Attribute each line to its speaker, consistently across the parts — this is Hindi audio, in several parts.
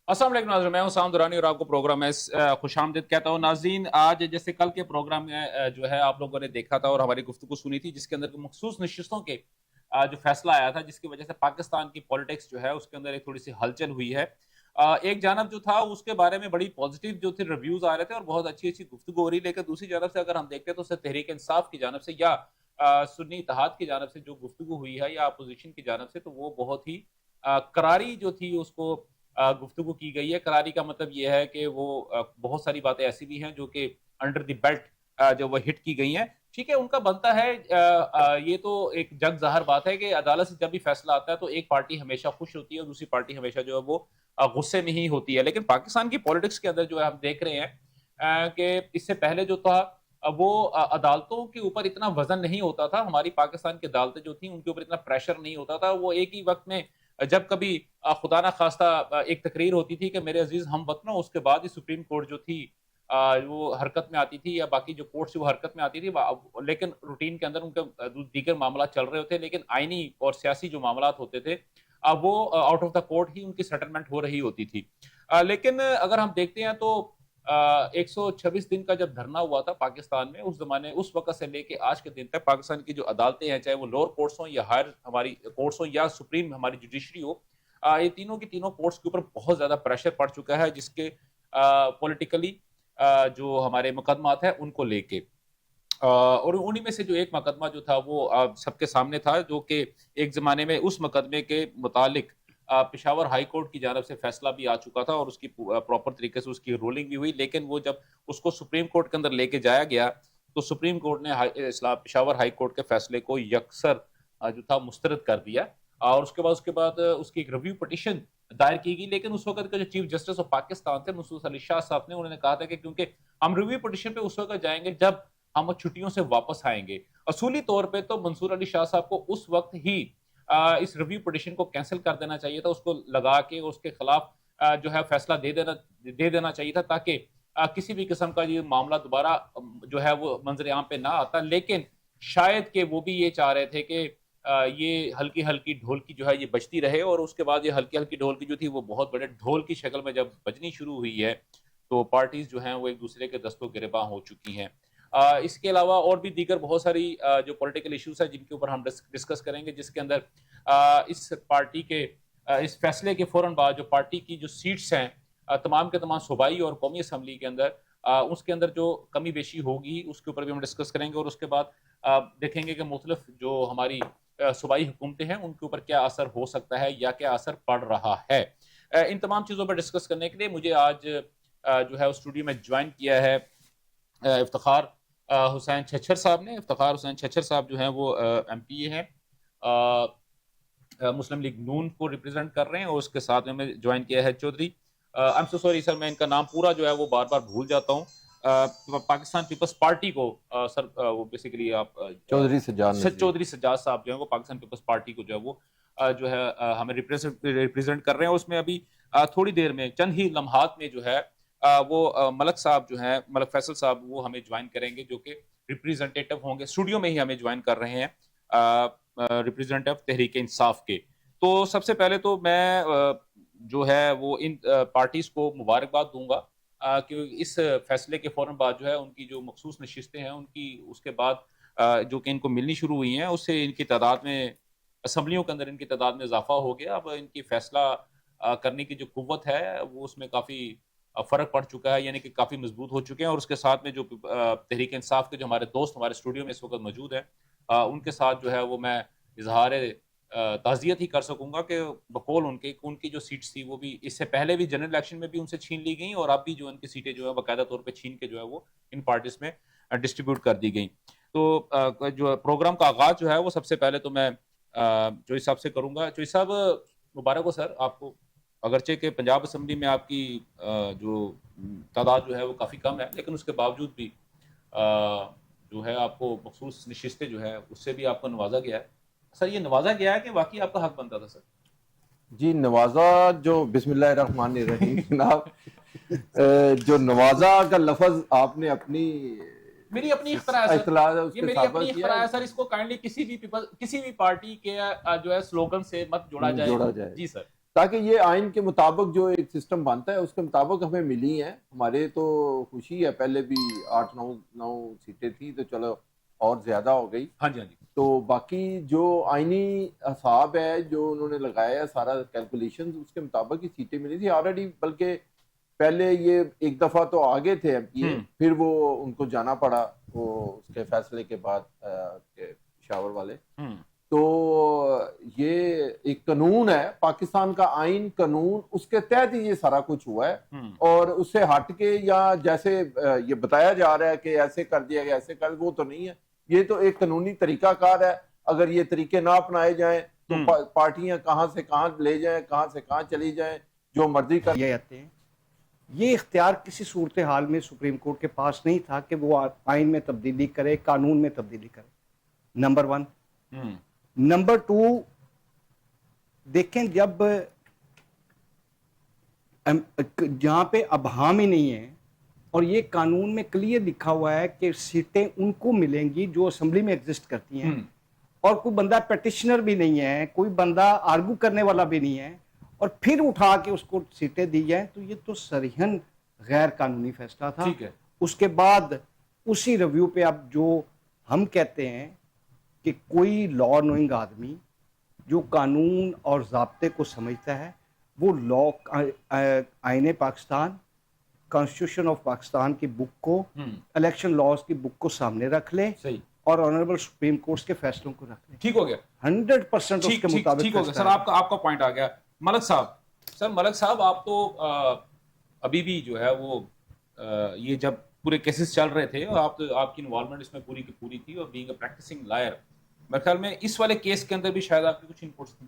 Speaker 1: अस्सलाम वालेकुम नाज़रीन, मैं हूं साम दुरानी और आपको प्रोग्राम में खुशामदीद कहता हूं। नाज़रीन, आज जैसे कल के प्रोग्राम में जो है आप लोगों ने देखा था और हमारी गुफ्तगू सुनी थी, जिसके अंदर मखसूस नशिस्तों के जो फैसला आया था, जिसकी वजह से पाकिस्तान की पॉलिटिक्स जो है उसके अंदर एक थोड़ी सी हलचल हुई है। एक जानब जो था उसके बारे में बड़ी पॉजिटिव जो थे रिव्यूज आ रहे थे और बहुत अच्छी अच्छी गुफ्तगू हो रही, लेकिन दूसरी जानब से अगर हम देखते हैं तो उससे तहरीक इंसाफ की जानब से या सुन्नी इत्तेहाद की जानब से जो गुफ्तगू हुई है या अपोजिशन की जानब से, तो वो बहुत ही करारी जो थी उसको गुफ्तगू की गई है। करारी का मतलब ये है कि वो बहुत सारी बातें ऐसी भी हैं जो कि अंडर द बेल्ट जो वो हिट की गई हैं। ठीक है, उनका बनता है, ये तो एक जग ज़ाहिर बात है कि अदालत से जब भी फैसला आता है तो एक पार्टी हमेशा खुश होती है और दूसरी पार्टी हमेशा जो है वो गुस्से में ही होती है। लेकिन पाकिस्तान की पॉलिटिक्स के अंदर जो है हम देख रहे हैं कि इससे पहले जो था वो अदालतों के ऊपर इतना वज़न नहीं होता था। हमारी पाकिस्तान की अदालतें जो थी उनके ऊपर इतना प्रेशर नहीं होता था। वो एक ही वक़्त में जब कभी खुदा ना खास्ता एक तकरीर होती थी कि मेरे अज़ीज़ हमवतनों, उसके बाद ही सुप्रीम कोर्ट जो थी वो हरकत में आती थी या बाकी जो कोर्ट्स वो हरकत में आती थी। लेकिन रूटीन के अंदर उनके दीगर मामला चल रहे होते, लेकिन आईनी और सियासी जो मामलात होते थे वो आउट ऑफ द कोर्ट ही उनकी सेटलमेंट हो रही होती थी। लेकिन अगर हम देखते हैं तो 126 दिन का जब धरना हुआ था पाकिस्तान में, उस वक़्त से लेके आज के दिन तक पाकिस्तान की जो अदालतें हैं, चाहे वो लोअर कोर्ट्स हों या हायर हमारी कोर्ट्स हों या सुप्रीम हमारी जुडिशरी हो, ये तीनों की तीनों कोर्ट्स के ऊपर बहुत ज़्यादा प्रेशर पड़ चुका है, जिसके पॉलिटिकली जो हमारे मुकदमात हैं उनको लेके। और उन्हीं में से जो एक मुकदमा जो था वो सबके सामने था, जो कि एक ज़माने में उस मुकदमे के मुतालिक पेशावर हाई कोर्ट की जानब से फैसला भी आ चुका था और उसकी प्रॉपर तरीके से उसकी रूलिंग भी हुई। लेकिन वो जब उसको सुप्रीम कोर्ट के अंदर लेके जाया गया, तो सुप्रीम कोर्ट ने पेशावर हाई कोर्ट के फैसले को यकसर जो था मुस्तरद कर दिया। और उसके बाद उसकी एक रिव्यू पिटीशन दायर की गई। लेकिन उस वक़्त के जो चीफ जस्टिस ऑफ पाकिस्तान थे, महसूस अली शाह साहब ने, उन्होंने कहा था कि क्योंकि हम रिव्यू पिटीशन पे उस वक़्त जाएँगे जब हम छुट्टियों से वापस आएँगे। असूली तौर पे तो मंसूर अली शाह साहब को उस वक़्त ही इस रिव्यू पिटीशन को कैंसल कर देना चाहिए था, उसको लगा के उसके खिलाफ जो है फैसला दे देना चाहिए था, ताकि किसी भी किस्म का ये मामला दोबारा जो है वो मंज़र-ए-आम पे ना आता। लेकिन शायद कि वो भी ये चाह रहे थे कि ये हल्की-हल्की ढोल की जो है ये बजती रहे, और उसके बाद ये हल्की-हल्की ढोल की जो थी वो बहुत बड़े ढोल की शक्ल में जब बजनी शुरू हुई है, तो पार्टीज़ जो हैं वो एक-दूसरे के दस्तों-गिरेबान हो चुकी हैं। इसके अलावा और भी दीगर बहुत सारी जो पॉलिटिकल इश्यूज़ हैं जिनके ऊपर हम डिस्कस करेंगे, जिसके अंदर इस पार्टी के इस फैसले के फ़ौरन बाद जो पार्टी की जो सीट्स हैं तमाम के तमाम सूबाई और कौमी असम्बली के अंदर, उसके अंदर जो कमी-बेशी होगी उसके ऊपर भी हम डिस्कस करेंगे। और उसके बाद देखेंगे कि मुख्तलिफ जो हमारी सूबाई हुकूमतें हैं उनके ऊपर क्या असर हो सकता है या क्या असर पड़ रहा है। इन तमाम चीज़ों पर डिस्कस करने के लिए मुझे आज जो है स्टूडियो में जॉइन किया है इफ्तिखार हुसैन छच्चर साहब ने। इफ्तिखार हुसैन छच्चर साहब जो हैं वो एमपी हैं, मुस्लिम लीग नून को रिप्रेज़ेंट कर रहे हैं, और उसके साथ में हमें जॉइन किया है Chaudhry, I am so sorry sir, मैं इनका नाम पूरा जो है वो बार-बार भूल जाता हूँ। पाकिस्तान पीपल्स पार्टी को सर, वो बेसिकली आप
Speaker 2: चौधरी सज्जाद नज़ीर।
Speaker 1: चौधरी सज्जाद साहब जो हैं वो पाकिस्तान पीपल्स पार्टी को जो है वो जो है हमें रिप्रेज़ेंट कर रहे हैं। उसमें अभी थोड़ी देर में, चंद ही लम्हात में जो है वो मलक साहब जो हैं, मलक फैसल साहब, वो हमें जॉइन करेंगे, जो कि रिप्रेजेंटेटिव होंगे, स्टूडियो में ही हमें जॉइन कर रहे हैं रिप्रेजेंटेटिव तहरीक इंसाफ के। तो सबसे पहले तो मैं जो है वो इन पार्टीज़ को मुबारकबाद दूँगा कि इस फैसले के फ़ौरन बाद जो है उनकी जो मखसूस नशिस्तें हैं उनकी उसके बाद जो कि इनको मिलनी शुरू हुई हैं, उससे इनकी तादाद में, असेंबलियों के अंदर इनकी तादाद में इज़ाफ़ा हो गया। अब इनकी फैसला करने की जो कुव्वत है वो उसमें काफ़ी फ़र्क पड़ चुका है, यानी कि काफ़ी मज़बूत हो चुके हैं। और उसके साथ में जो तहरीक इंसाफ के जो हमारे दोस्त हमारे स्टूडियो में इस वक़्त मौजूद हैं, उनके साथ जो है वो मैं इज़हार ताज़ियत ही कर सकूँगा कि बकौल उनके, उनकी जो सीट्स थी वो भी इससे पहले भी जनरल इलेक्शन में भी उनसे छीन ली गईं, और अब भी जो उनकी सीटें जो है बाकायदा तौर पे छीन के जो है वो इन पार्टीज़ में डिस्ट्रीब्यूट कर दी गईं। तो जो प्रोग्राम का आगाज़ जो है वो सबसे पहले तो मैं चौधरी साहब से करूँगा। चौधरी साहब, मुबारक हो सर आपको। अगरचे कि पंजाब असेंबली में आपकी जो तादाद जो है वो काफ़ी कम है, लेकिन उसके बावजूद भी जो है आपको मखसूस नशिस्तें जो है उससे भी आपको नवाज़ा गया है। सर, ये नवाज़ा गया है कि वाक़ई आपका हक बनता था सर?
Speaker 2: जी, नवाज़ा जो बिस्मिल्लाहिर्रहमानिर्रहीम जनाब, जो नवाज़ा का लफ़्ज़ आपने अपनी
Speaker 1: मेरी अपनी इख्तिरा है सर।
Speaker 2: इत्तला
Speaker 1: ये
Speaker 2: उसके
Speaker 1: मेरी
Speaker 2: साबित
Speaker 1: अपनी
Speaker 2: किया
Speaker 1: इख्तिरा
Speaker 2: है,
Speaker 1: है सर, इसको काइंडली किसी भी पार्टी के जो है स्लोगन से मत जोड़ा जाए।
Speaker 2: जोड़ा जाए।
Speaker 1: जी सर।
Speaker 2: ताकि ये आइन के मुताबिक जो एक सिस्टम बनता है उसके मुताबिक हमें मिली है। हमारे तो खुशी है, पहले भी 8-9 सीटें थी तो चलो और ज्यादा हो गई।
Speaker 1: हाँ जी, हाँ जी।
Speaker 2: तो बाकी जो आइनी हिसाब है जो उन्होंने लगाया है सारा कैलकुलेशन, उसके मुताबिक ही सीटें मिली थी ऑलरेडी। बल्कि पहले ये एक दफा तो आगे थे MP, फिर वो उनको जाना पड़ा वो उसके फैसले के बाद पेशावर वाले। तो ये एक कानून है, पाकिस्तान का आइन कानून, उसके तहत ही ये सारा कुछ हुआ है। और उससे हट के या जैसे ये बताया जा रहा है कि ऐसे कर दिया गया, ऐसे कर, वो तो नहीं है। ये तो एक कानूनी तरीकाकार है। अगर ये तरीके ना अपनाए जाएं तो पार्टियां कहां से कहां ले जाएं, कहां से कहां चली जाएं, जो मर्जी कर
Speaker 3: जाते हैं। ये इख्तियार किसी सूरत हाल में सुप्रीम कोर्ट के पास नहीं था कि वो आइन में तब्दीली करे, कानून में तब्दीली करे, नंबर 1। नंबर 2, देखें जब जहां पे अबहाम ही नहीं है और ये कानून में क्लियर लिखा हुआ है कि सीटें उनको मिलेंगी जो असेंबली में एग्जिस्ट करती हैं, और कोई बंदा पेटिशनर भी नहीं है, कोई बंदा आर्गू करने वाला भी नहीं है, और फिर उठा के उसको सीटें दी जाए, तो ये तो सरीहन गैर कानूनी फैसला था।
Speaker 1: ठीक है।
Speaker 3: उसके बाद उसी रिव्यू पे अब जो हम कहते हैं कि कोई लॉ नोइंग आदमी जो कानून और ज़ाब्ते को समझता है, वो लॉ आईने पाकिस्तान, कॉन्स्टिट्यूशन ऑफ पाकिस्तान की बुक को, इलेक्शन लॉज की बुक को सामने रख ले।
Speaker 1: सही।
Speaker 3: और ऑनरेबल सुप्रीम कोर्ट के फैसलों को रख ले।
Speaker 1: ठीक हो गया,
Speaker 3: 100% उसके मुताबिक
Speaker 1: ठीक हो गया। सर आपका पॉइंट आ गया। मलक साहब, सर मलक साहब, आप तो अभी भी जो है वो ये जब पूरे केसेस चल रहे थे और आपकी इन्वॉल्वमेंट इसमें पूरी की पूरी थी, और बीइंग अ प्रैक्टिसिंग लॉयर, मेरे ख्याल में इस वाले केस के अंदर भी शायद आपकी कुछ इनपुट्स थी।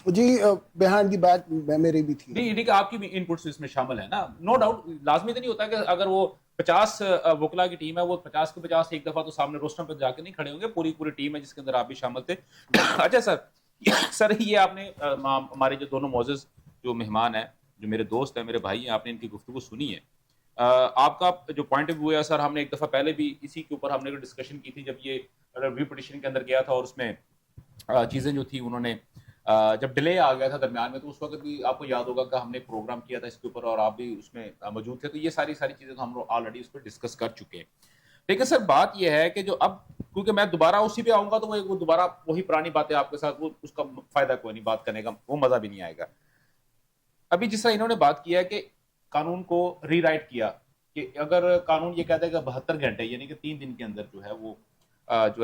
Speaker 4: जी, बिहाइंड द बैक मेरी भी थी।
Speaker 1: नहीं, आपकी भी इनपुट्स इसमें शामिल है ना, नो डाउट। लाजमी तो नहीं होता कि अगर वो 50 वकला की टीम है, वो 50 के 50 एक दफा तो सामने रोस्टर पर जाके नहीं खड़े होंगे। पूरी टीम है जिसके अंदर आप भी शामिल थे। अच्छा सर ये आपने हमारे जो दोनों मोअज़्ज़ज़ जो मेहमान है, जो मेरे दोस्त हैं, मेरे भाई हैं, आपने इनकी गुफ्तगू सुनी है। आपका जो पॉइंट ऑफ व्यू है सर, हमने एक दफा पहले भी इसी के ऊपर हमने डिस्कशन की थी, जब ये रिव्यू पिटीशन के अंदर गया था और उसमें चीजें जो थी उन्होंने जब डिले आ गया था दरमियान में, तो उस वक्त भी आपको याद होगा कि हमने प्रोग्राम किया था इसके ऊपर और आप भी उसमें मौजूद थे। तो ये सारी चीजें तो हम लोग ऑलरेडी उस पर डिस्कस कर चुके हैं। लेकिन सर बात यह है कि जो अब, क्योंकि मैं दोबारा उसी पे आऊंगा तो वो दोबारा वही पुरानी बातें आपके साथ, वो उसका फायदा कोई नहीं बात करने का, वो मजा भी नहीं आएगा। अभी जिस तरह इन्होंने बात किया है कि कानून को रीराइट किया, कि अगर कानून ये कहता है कि 72 घंटे यानी कि 3 दिन के अंदर जो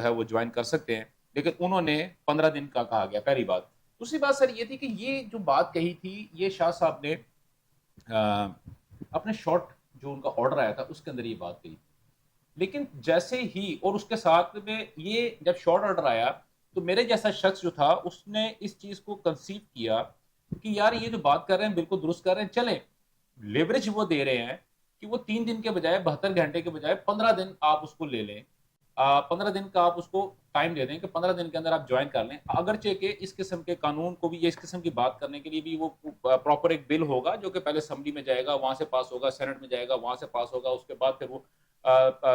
Speaker 1: है वो ज्वाइन कर सकते हैं, लेकिन उन्होंने 15 दिन का कहा गया, पहली बात। दूसरी बात सर ये थी कि ये जो बात कही थी, ये शाह साहब ने अपने शॉर्ट जो उनका ऑर्डर आया था उसके अंदर ये बात कही। लेकिन जैसे ही, और उसके साथ में ये जब शॉर्ट ऑर्डर आया, तो मेरे जैसा शख्स जो था उसने इस चीज को कंसीव किया कि यार ये जो बात कर रहे हैं बिल्कुल दुरुस्त कर रहे हैं, चले लेवरेज वो दे रहे हैं कि वो 3 दिन के बजाय 72 घंटे के बजाय 15 दिन आप उसको ले लें, 15 दिन का आप उसको टाइम दे दें कि 15 दिन के अंदर आप ज्वाइन कर लें। अगरचे के इस किस्म के कानून को भी, ये इस किस्म की बात करने के लिए भी वो प्रॉपर एक बिल होगा जो कि पहले असेंबली में जाएगा, वहां से पास होगा, सेनेट में जाएगा, वहां से पास होगा, उसके बाद फिर वो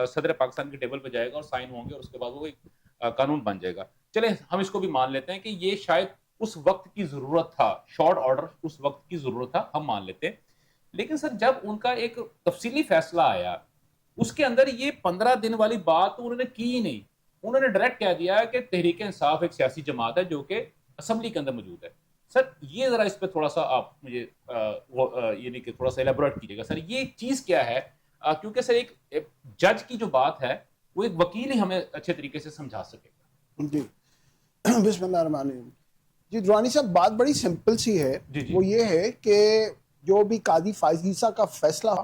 Speaker 1: सदर पाकिस्तान के टेबल पे जाएगा और साइन होंगे, और उसके बाद वो एक कानून बन जाएगा। चले हम इसको भी मान लेते हैं कि ये शायद उस वक्त की जरूरत था, शॉर्ट ऑर्डर उस वक्त की जरूरत था, हम मान लेते हैं। लेकिन सर जब उनका एक तफसीली फैसला आया, उसके अंदर ये 15 दिन वाली बात तो उन्होंने की ही नहीं। उन्होंने डायरेक्ट कह दिया कि तहरीक इंसाफ एक सियासी जमात है जो कि असेंबली के अंदर मौजूद है। सर ये जरा इस पर थोड़ा सा आप मुझे ये नहीं कि थोड़ा सा एलेबोरेट कीजिएगा सर, ये चीज क्या है? क्योंकि सर एक जज की जो बात है वो एक वकील ही हमें अच्छे तरीके से समझा सकेगा।
Speaker 4: जी बिस्मिल्लाहिर्रहमानिर्रहीम। जी दुरानी साहब, बात बड़ी सिंपल सी है। वो ये है कि जो भी कादी फाइज ईसा का फैसला,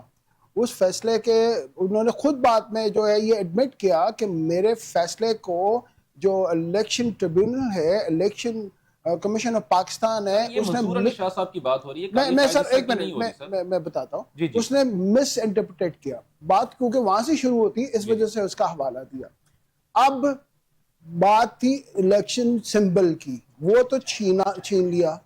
Speaker 4: उस फैसले के उन्होंने खुद बात में जो है ये एडमिट किया कि मेरे फैसले को जो इलेक्शन ट्रिब्यूनल है, इलेक्शन कमीशन ऑफ पाकिस्तान है,
Speaker 1: उसने शाह साहब की बात हो रही है।
Speaker 4: मैं सर एक मिनट मैं बताता हूँ। उसने मिस इंटरप्रेट किया बात, क्योंकि वहां से शुरू होती, इस वजह से उसका हवाला दिया। अब बात थी इलेक्शन सिंबल की, वो तो छीन लिया,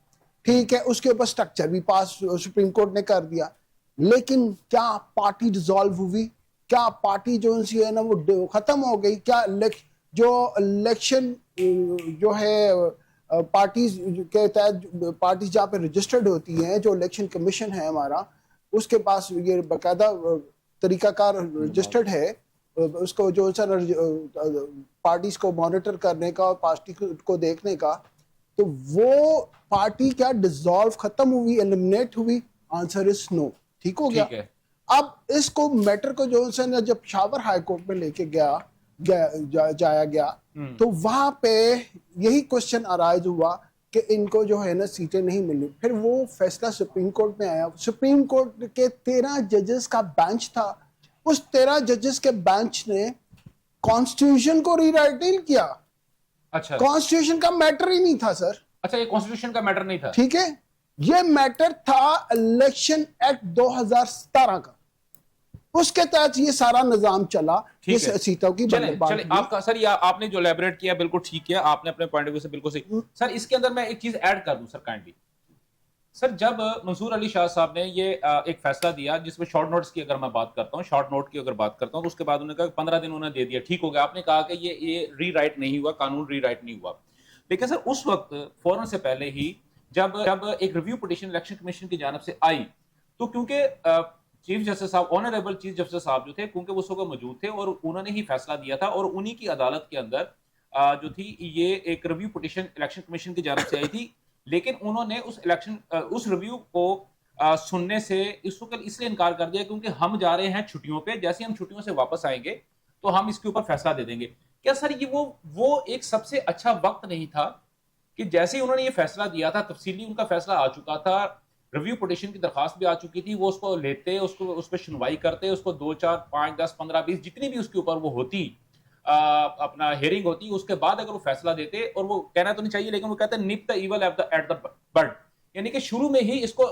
Speaker 4: ठीक है, उसके ऊपर स्ट्रक्चर भी पास सुप्रीम कोर्ट ने कर दिया। लेकिन क्या पार्टी डिसॉल्व हुई? क्या पार्टी जो है ना वो खत्म हो गई? क्या जो इलेक्शन जो है पार्टीज के तहत पार्टीज जहाँ पे रजिस्टर्ड होती हैं, जो इलेक्शन कमीशन है हमारा, उसके पास ये बाकायदा तरीकाकार रजिस्टर्ड है उसको जो पार्टीज को मॉनिटर करने का और पार्टी को देखने का। तो वो पार्टी क्या डिसॉल्व, खत्म हुई, एलिमिनेट हुई? Answer is no. ठीक हो गया। अब इसको मैटर को जो है जब पेशावर हाई कोर्ट में लेके जाया गया तो वहां पे यही क्वेश्चन अराइज हुआ कि इनको जो है ना सीटें नहीं मिली। फिर वो फैसला सुप्रीम कोर्ट में आया। सुप्रीम कोर्ट के 13 जजेस का बेंच था। उस 13 जजेस के बेंच ने कॉन्स्टिट्यूशन को रीराइट नहीं किया।
Speaker 1: अच्छा,
Speaker 4: कॉन्स्टिट्यूशन का मैटर ही नहीं था सर।
Speaker 1: अच्छा, ये कॉन्स्टिट्यूशन का मैटर नहीं था।
Speaker 4: ठीक है, ये मैटर था इलेक्शन एक्ट 2017 का। उसके तहत ये सारा निजाम चला। ये सीटों की
Speaker 1: चले आपका सर, ये आपने जो एलैबोरेट किया बिल्कुल ठीक है, आपने अपने पॉइंट ऑफ व्यू से बिल्कुल सही। सर इसके अंदर मैं एक चीज ऐड कर दूं सर काइंडली। सर जब मंसूर अली शाह साहब ने ये एक फैसला दिया जिसमें शॉर्ट नोट्स की अगर मैं बात करता हूँ, शॉर्ट नोट की अगर बात करता हूँ, तो उसके बाद उन्होंने कहा 15 दिन उन्होंने दे दिया, ठीक हो गया। आपने कहा कि ये रीराइट नहीं हुआ, कानून रीराइट नहीं हुआ। लेकिन सर उस वक्त फौरन से पहले ही जब एक रिव्यू पिटीशन इलेक्शन कमीशन की जानब से आई, तो क्योंकि चीफ जस्टिस साहब, ऑनरेबल चीफ जस्टिस साहब जो थे, क्योंकि वो उस वक्त मौजूद थे और उन्होंने ही फैसला दिया था और उन्हीं की अदालत के अंदर जो थी ये एक रिव्यू पिटीशन इलेक्शन कमीशन की जानब से आई थी। लेकिन उन्होंने उस रिव्यू को सुनने से इस वक्त इसलिए इनकार कर दिया क्योंकि हम जा रहे हैं छुट्टियों पे, जैसे हम छुट्टियों से वापस आएंगे तो हम इसके ऊपर फैसला दे देंगे। क्या सर ये वो एक सबसे अच्छा वक्त नहीं था कि जैसे ही उन्होंने ये फैसला दिया था, तफसीली उनका फैसला आ चुका था, रिव्यू पिटीशन की दरखास्त भी आ चुकी थी, वो उसको लेते, उसको उस पर सुनवाई करते, उसको 2, 4, 5, 10, 15, 20 जितनी भी उसके ऊपर वो होती अपना हेयरिंग होती, उसके बाद अगर वो फैसला देते, और वो कहना तो नहीं चाहिए लेकिन वो कहते हैं nip the evil at the bud, यानी कि शुरू में ही इसको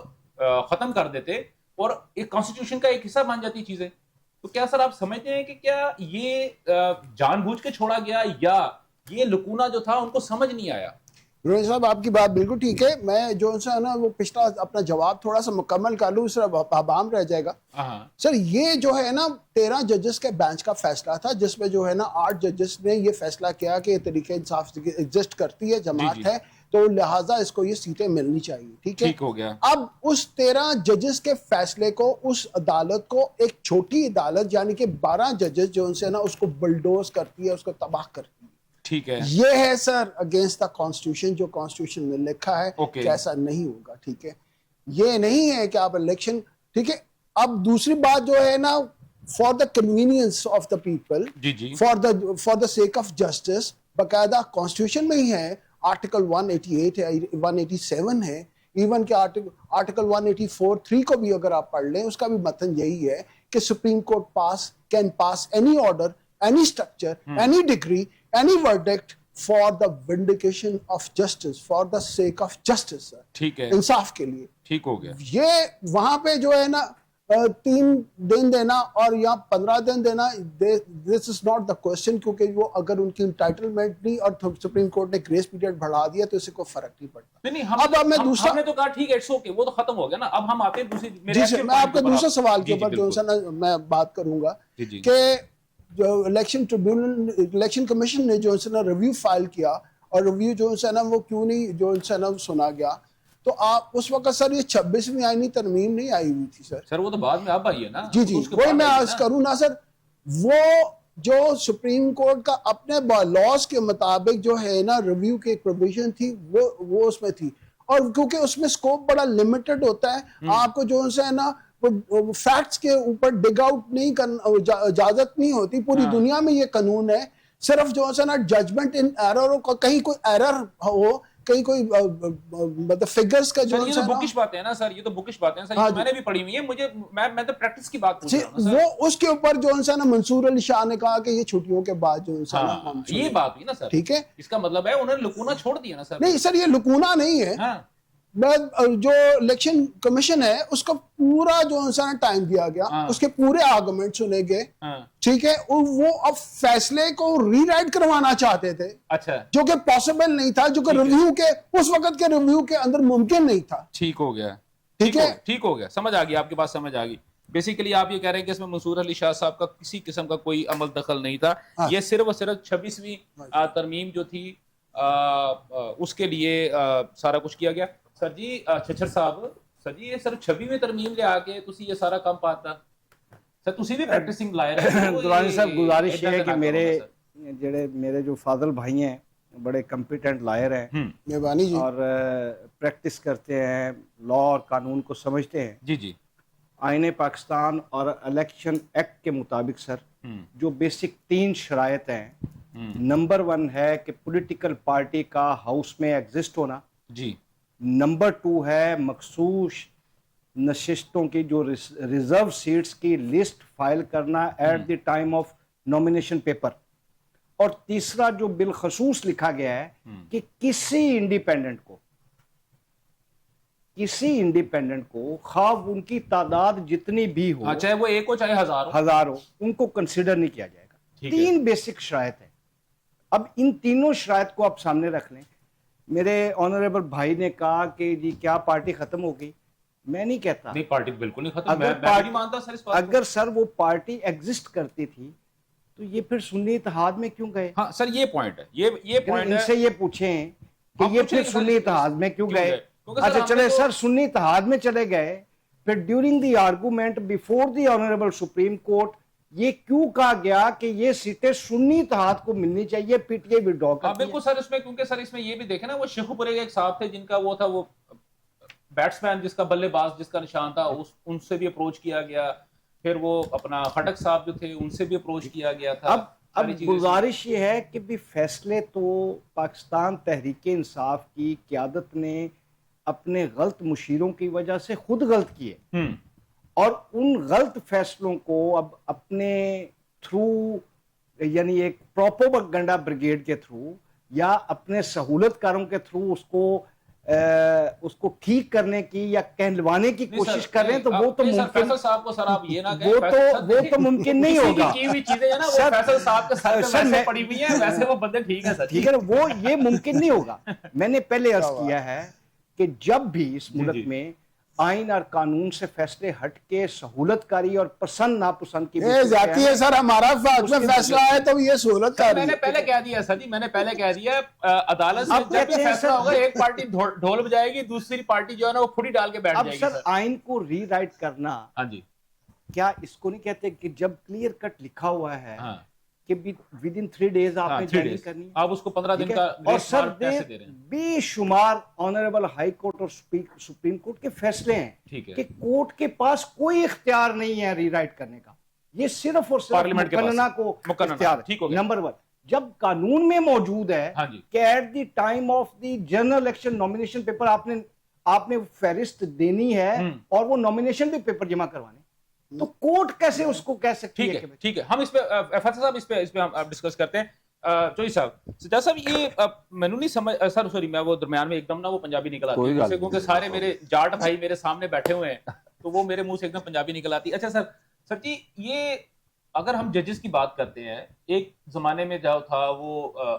Speaker 1: खत्म कर देते और एक कॉन्स्टिट्यूशन का एक हिस्सा बन जाती चीजें। तो क्या सर आप समझते हैं कि क्या ये जानबूझ के छोड़ा गया या ये लकूना जो था उनको समझ नहीं आया?
Speaker 4: रोहित साहब आपकी बात बिल्कुल ठीक है। मैं जो है ना वो पिछला अपना जवाब थोड़ा सा मुकम्मल कर लूँ, सिर्फ आबाम रह जाएगा। सर ये जो है ना 13 जजेस के बेंच का फैसला था, जिसमें जो है ना 8 जजेस ने ये फैसला किया कि तरीके इंसाफ एग्जिस्ट करती है, जमात है, तो लिहाजा इसको ये सीटें मिलनी चाहिए। ठीक है,
Speaker 1: ठीक हो गया।
Speaker 4: अब उस 13 जजेस के फैसले को उस अदालत को एक छोटी अदालत यानी कि 12 जजेस जो उनसे ना उसको बुलडोज करती है, उसको तबाह करती है।
Speaker 1: ठीक है,
Speaker 4: ये है सर अगेंस्ट द कॉन्स्टिट्यूशन, जो कॉन्स्टिट्यूशन में लिखा है कि ऐसा नहीं होगा। ठीक है, ये नहीं है कि आप इलेक्शन, ठीक है। अब दूसरी बात जो है ना, for the convenience of the people, for the sake of justice, बाकायदा कॉन्स्टिट्यूशन में ही है, आर्टिकल 188 है, 187 है, इवन के आर्टिकल 184(3) को भी अगर आप पढ़ लें, उसका भी मतलब यही है कि supreme court can pass any order, any structure, any degree, any verdict for the vindication of justice, for the sake of justice, sir.
Speaker 1: ठीक है,
Speaker 4: इंसाफ के लिए।
Speaker 1: ठीक हो गया।
Speaker 4: ये वहां पे जो है ना 3 दिन देना और यहाँ 15 दिन देना, this is not the question, क्योंकि वो अगर उनकी इंटाइटलमेंट नहीं और सुप्रीम कोर्ट ने ग्रेस पीरियड बढ़ा दिया तो इससे कोई फर्क नहीं पड़ता।
Speaker 1: नहीं,
Speaker 4: हमने
Speaker 1: तो कहा ठीक है, इट्स ओके, वो तो खत्म हो गया ना। अब हम आते हैं दूसरी,
Speaker 4: मैं आपके दूसरे सवाल के ऊपर जो है ना मैं बात करूंगा कि जो इलेक्शन कमीशन ने जो है ना रिव्यू फाइल किया, और रिव्यू जो है ना वो क्यों नहीं जो है ना सुना गया, तो आप उस वक्त सर ये 26वीं आईनी तरमीम नहीं आई हुई थी सर
Speaker 1: वो तो बाद में अब आई है ना।
Speaker 4: जी वही मैं आज करूँ ना सर, वो जो सुप्रीम कोर्ट का अपने लॉज के मुताबिक जो है ना रिव्यू की एक प्रोविजन थी, वो उसमें थी, और क्योंकि उसमें स्कोप बड़ा लिमिटेड होता है, आपको जो है ना वो फैक्ट्स के ऊपर डिग आउट नहीं करना इजाजत नहीं होती। पूरी दुनिया में ये कानून है। सिर्फ जो है ना जजमेंट इन एरर हो, कहीं कोई एरर हो, कहीं कोई मतलब फिगर्स का जो
Speaker 1: ये तो बुकिश बातें हैं ना सर, ये तो बुकिश बातें हैं सर, ये मैंने भी पढ़ी हुई है। मैं तो प्रैक्टिस की बात पूछ रहा हूं सर।
Speaker 4: वो उसके ऊपर जो है ना मंसूर अली शाह ने कहा कि ये छुट्टियों के बाद जो है
Speaker 1: ये बात हुई ना सर। ठीक है, इसका मतलब है उन्होंने लुकूना छोड़ दिया ना सर।
Speaker 4: नहीं सर, ये लुकूना नहीं है। जो इलेक्शन कमीशन है उसको पूरा जो है टाइम दिया गया, उसके पूरे आर्गुमेंट सुने गए। ठीक है, और वो अब फैसले को रीराइट करवाना चाहते थे।
Speaker 1: अच्छा,
Speaker 4: जो कि पॉसिबल नहीं था, जो कि रिव्यू के उस वक्त के रिव्यू के अंदर मुमकिन नहीं था।
Speaker 1: ठीक हो गया,
Speaker 4: ठीक है,
Speaker 1: ठीक हो गया, समझ आ गई आपकी बात, समझ आ गई। बेसिकली आप ये कह रहे हैं कि इसमें मंसूर अली शाह साहब का किसी किस्म का कोई अमल दखल नहीं था। ये सिर्फ और सिर्फ 26वीं तरमीम जो थी उसके लिए सारा कुछ किया गया। सर जी छच्छर साहब, सर जी ये सर 26वीं तरमीम ले आके तुसी ये सारा काम पाता सर, तुसी भी प्रैक्टिसिंग लायर है।
Speaker 3: दुरानी साहब गुजारिश है कि मेरे जो फादल भाई हैं बड़े कॉम्पिटेंट लायर हैं
Speaker 4: मेहरबानी जी,
Speaker 3: और प्रैक्टिस करते हैं, लॉ और कानून को समझते हैं।
Speaker 1: जी जी।
Speaker 3: आईने पाकिस्तान और इलेक्शन एक्ट के मुताबिक सर जो बेसिक 3 शराइत हैं, नंबर 1 है कि पॉलिटिकल पार्टी का हाउस में एग्जिस्ट होना
Speaker 1: जी,
Speaker 3: नंबर 2 है मखसूस नशिस्तों की जो रिजर्व सीट्स की लिस्ट फाइल करना at the time of nomination paper, और तीसरा जो बिलखसूस लिखा गया है कि किसी इंडिपेंडेंट को ख्वाब उनकी तादाद जितनी भी हो,
Speaker 1: चाहे वो एक हो चाहे
Speaker 3: हजार हो, उनको कंसिडर नहीं किया जाएगा। 3 बेसिक शराइत है। अब इन तीनों शराइत को आप सामने रख लें। मेरे ऑनरेबल भाई ने कहा कि जी क्या पार्टी खत्म हो गई, मैं नहीं कहता।
Speaker 1: नहीं, पार्टी बिल्कुल नहीं खत्म। मैं नहीं मानता सर इस बात को।
Speaker 3: अगर सर वो पार्टी एग्जिस्ट करती थी तो ये फिर सुन्नी इत्तेहाद में क्यों गए?
Speaker 1: हाँ सर, ये पॉइंट है, ये पॉइंट है।
Speaker 3: इनसे ये पूछें कि ये फिर सुन्नी इत्तेहाद में क्यों गए? अच्छा चले सर, सुन्नी इत्तेहाद में चले गए, फिर during the argument before the honourable supreme court ये क्यों कहा गया कि ये सीटें सुन्नी इत्तेहाद को मिलनी चाहिए, पीटीआई विड्रॉ कर?
Speaker 1: बिल्कुल सर, इसमें क्योंकि सर इसमें ये भी देखे ना, वो शेखुपुरे के एक साहब थे जिनका वो था, वो बैट्समैन जिसका बल्लेबाज जिसका निशान था, उनसे भी अप्रोच किया गया। फिर वो अपना खटक साहब जो थे उनसे भी अप्रोच किया गया था।
Speaker 3: अब गुजारिश ये है कि भी फैसले तो पाकिस्तान तहरीक इंसाफ की क़यादत ने अपने गलत मुशीरों की वजह से खुद गलत किए, और उन गलत फैसलों को अब अपने थ्रू, यानी एक प्रोपेगेंडा ब्रिगेड के थ्रू या अपने सहूलतकारों के थ्रू उसको ठीक करने की या कहलवाने की कोशिश कर रहे हैं, तो वो तो मुमकिन
Speaker 1: साहब को सर आप ये ना कहें,
Speaker 3: वो तो मुमकिन नहीं होगा।
Speaker 1: की हुई चीजें है ना, वो फैसल साहब के सर पे वैसे पड़ी हुई हैं, वैसे वो बंदे ठीक है सर,
Speaker 3: ठीक है ना, वो ये मुमकिन नहीं होगा। मैंने पहले अर्ज किया है कि जब भी इस मुल्क में आइन और कानून से फैसले हट के सहूलतकारी और पसंद नापसंद की
Speaker 4: जाती है सर, हमारा फैसला है तो ये सहूलतकारी।
Speaker 1: मैंने पहले कह दिया सर जी, मैंने पहले कह दिया अदालत से जब भी फैसला होगा, एक पार्टी ढोल बजाएगी, दूसरी पार्टी जो है ना वो फुड़ी डाल के बैठ जाएगी।
Speaker 3: सर आइन को रीराइट करना,
Speaker 1: हाँ जी,
Speaker 3: क्या इसको नहीं कहते कि जब क्लियर कट लिखा हुआ है कि विद इन 3 डेज आपने ज्वाइनिंग करनी है,
Speaker 1: आप उसको 15 दिन का
Speaker 3: और सर बेशुमार ऑनरेबल हाई कोर्ट और सुप्रीम कोर्ट के फैसले हैं कि कोर्ट के पास कोई इख्तियार नहीं है रीराइट करने का, ये सिर्फ और सिर्फ
Speaker 1: पार्लियामेंट को
Speaker 3: इख्तियार है। नंबर 1, जब कानून में मौजूद है कि at the time of the general election nomination paper आपने फहरिस्त देनी है और वो नॉमिनेशन भी पेपर जमा करवाने, तो कोर्ट कैसे उसको कह सकती है?
Speaker 1: ठीक है, हम इस पे फैसल साहब इस पे हम डिस्कस करते हैं। चौधरी साहब, सज्जाद साहब, ये मैंने नहीं समझ सर, सॉरी मैं वो दरमियान में एकदम ना वो पंजाबी निकल आती है क्योंकि सारे मेरे जाट भाई मेरे सामने बैठे हुए हैं, तो वो मेरे मुंह से एकदम पंजाबी निकल आती है। अच्छा सर जी, ये अगर हम जजेस की बात करते हैं, एक जमाने में जो था वो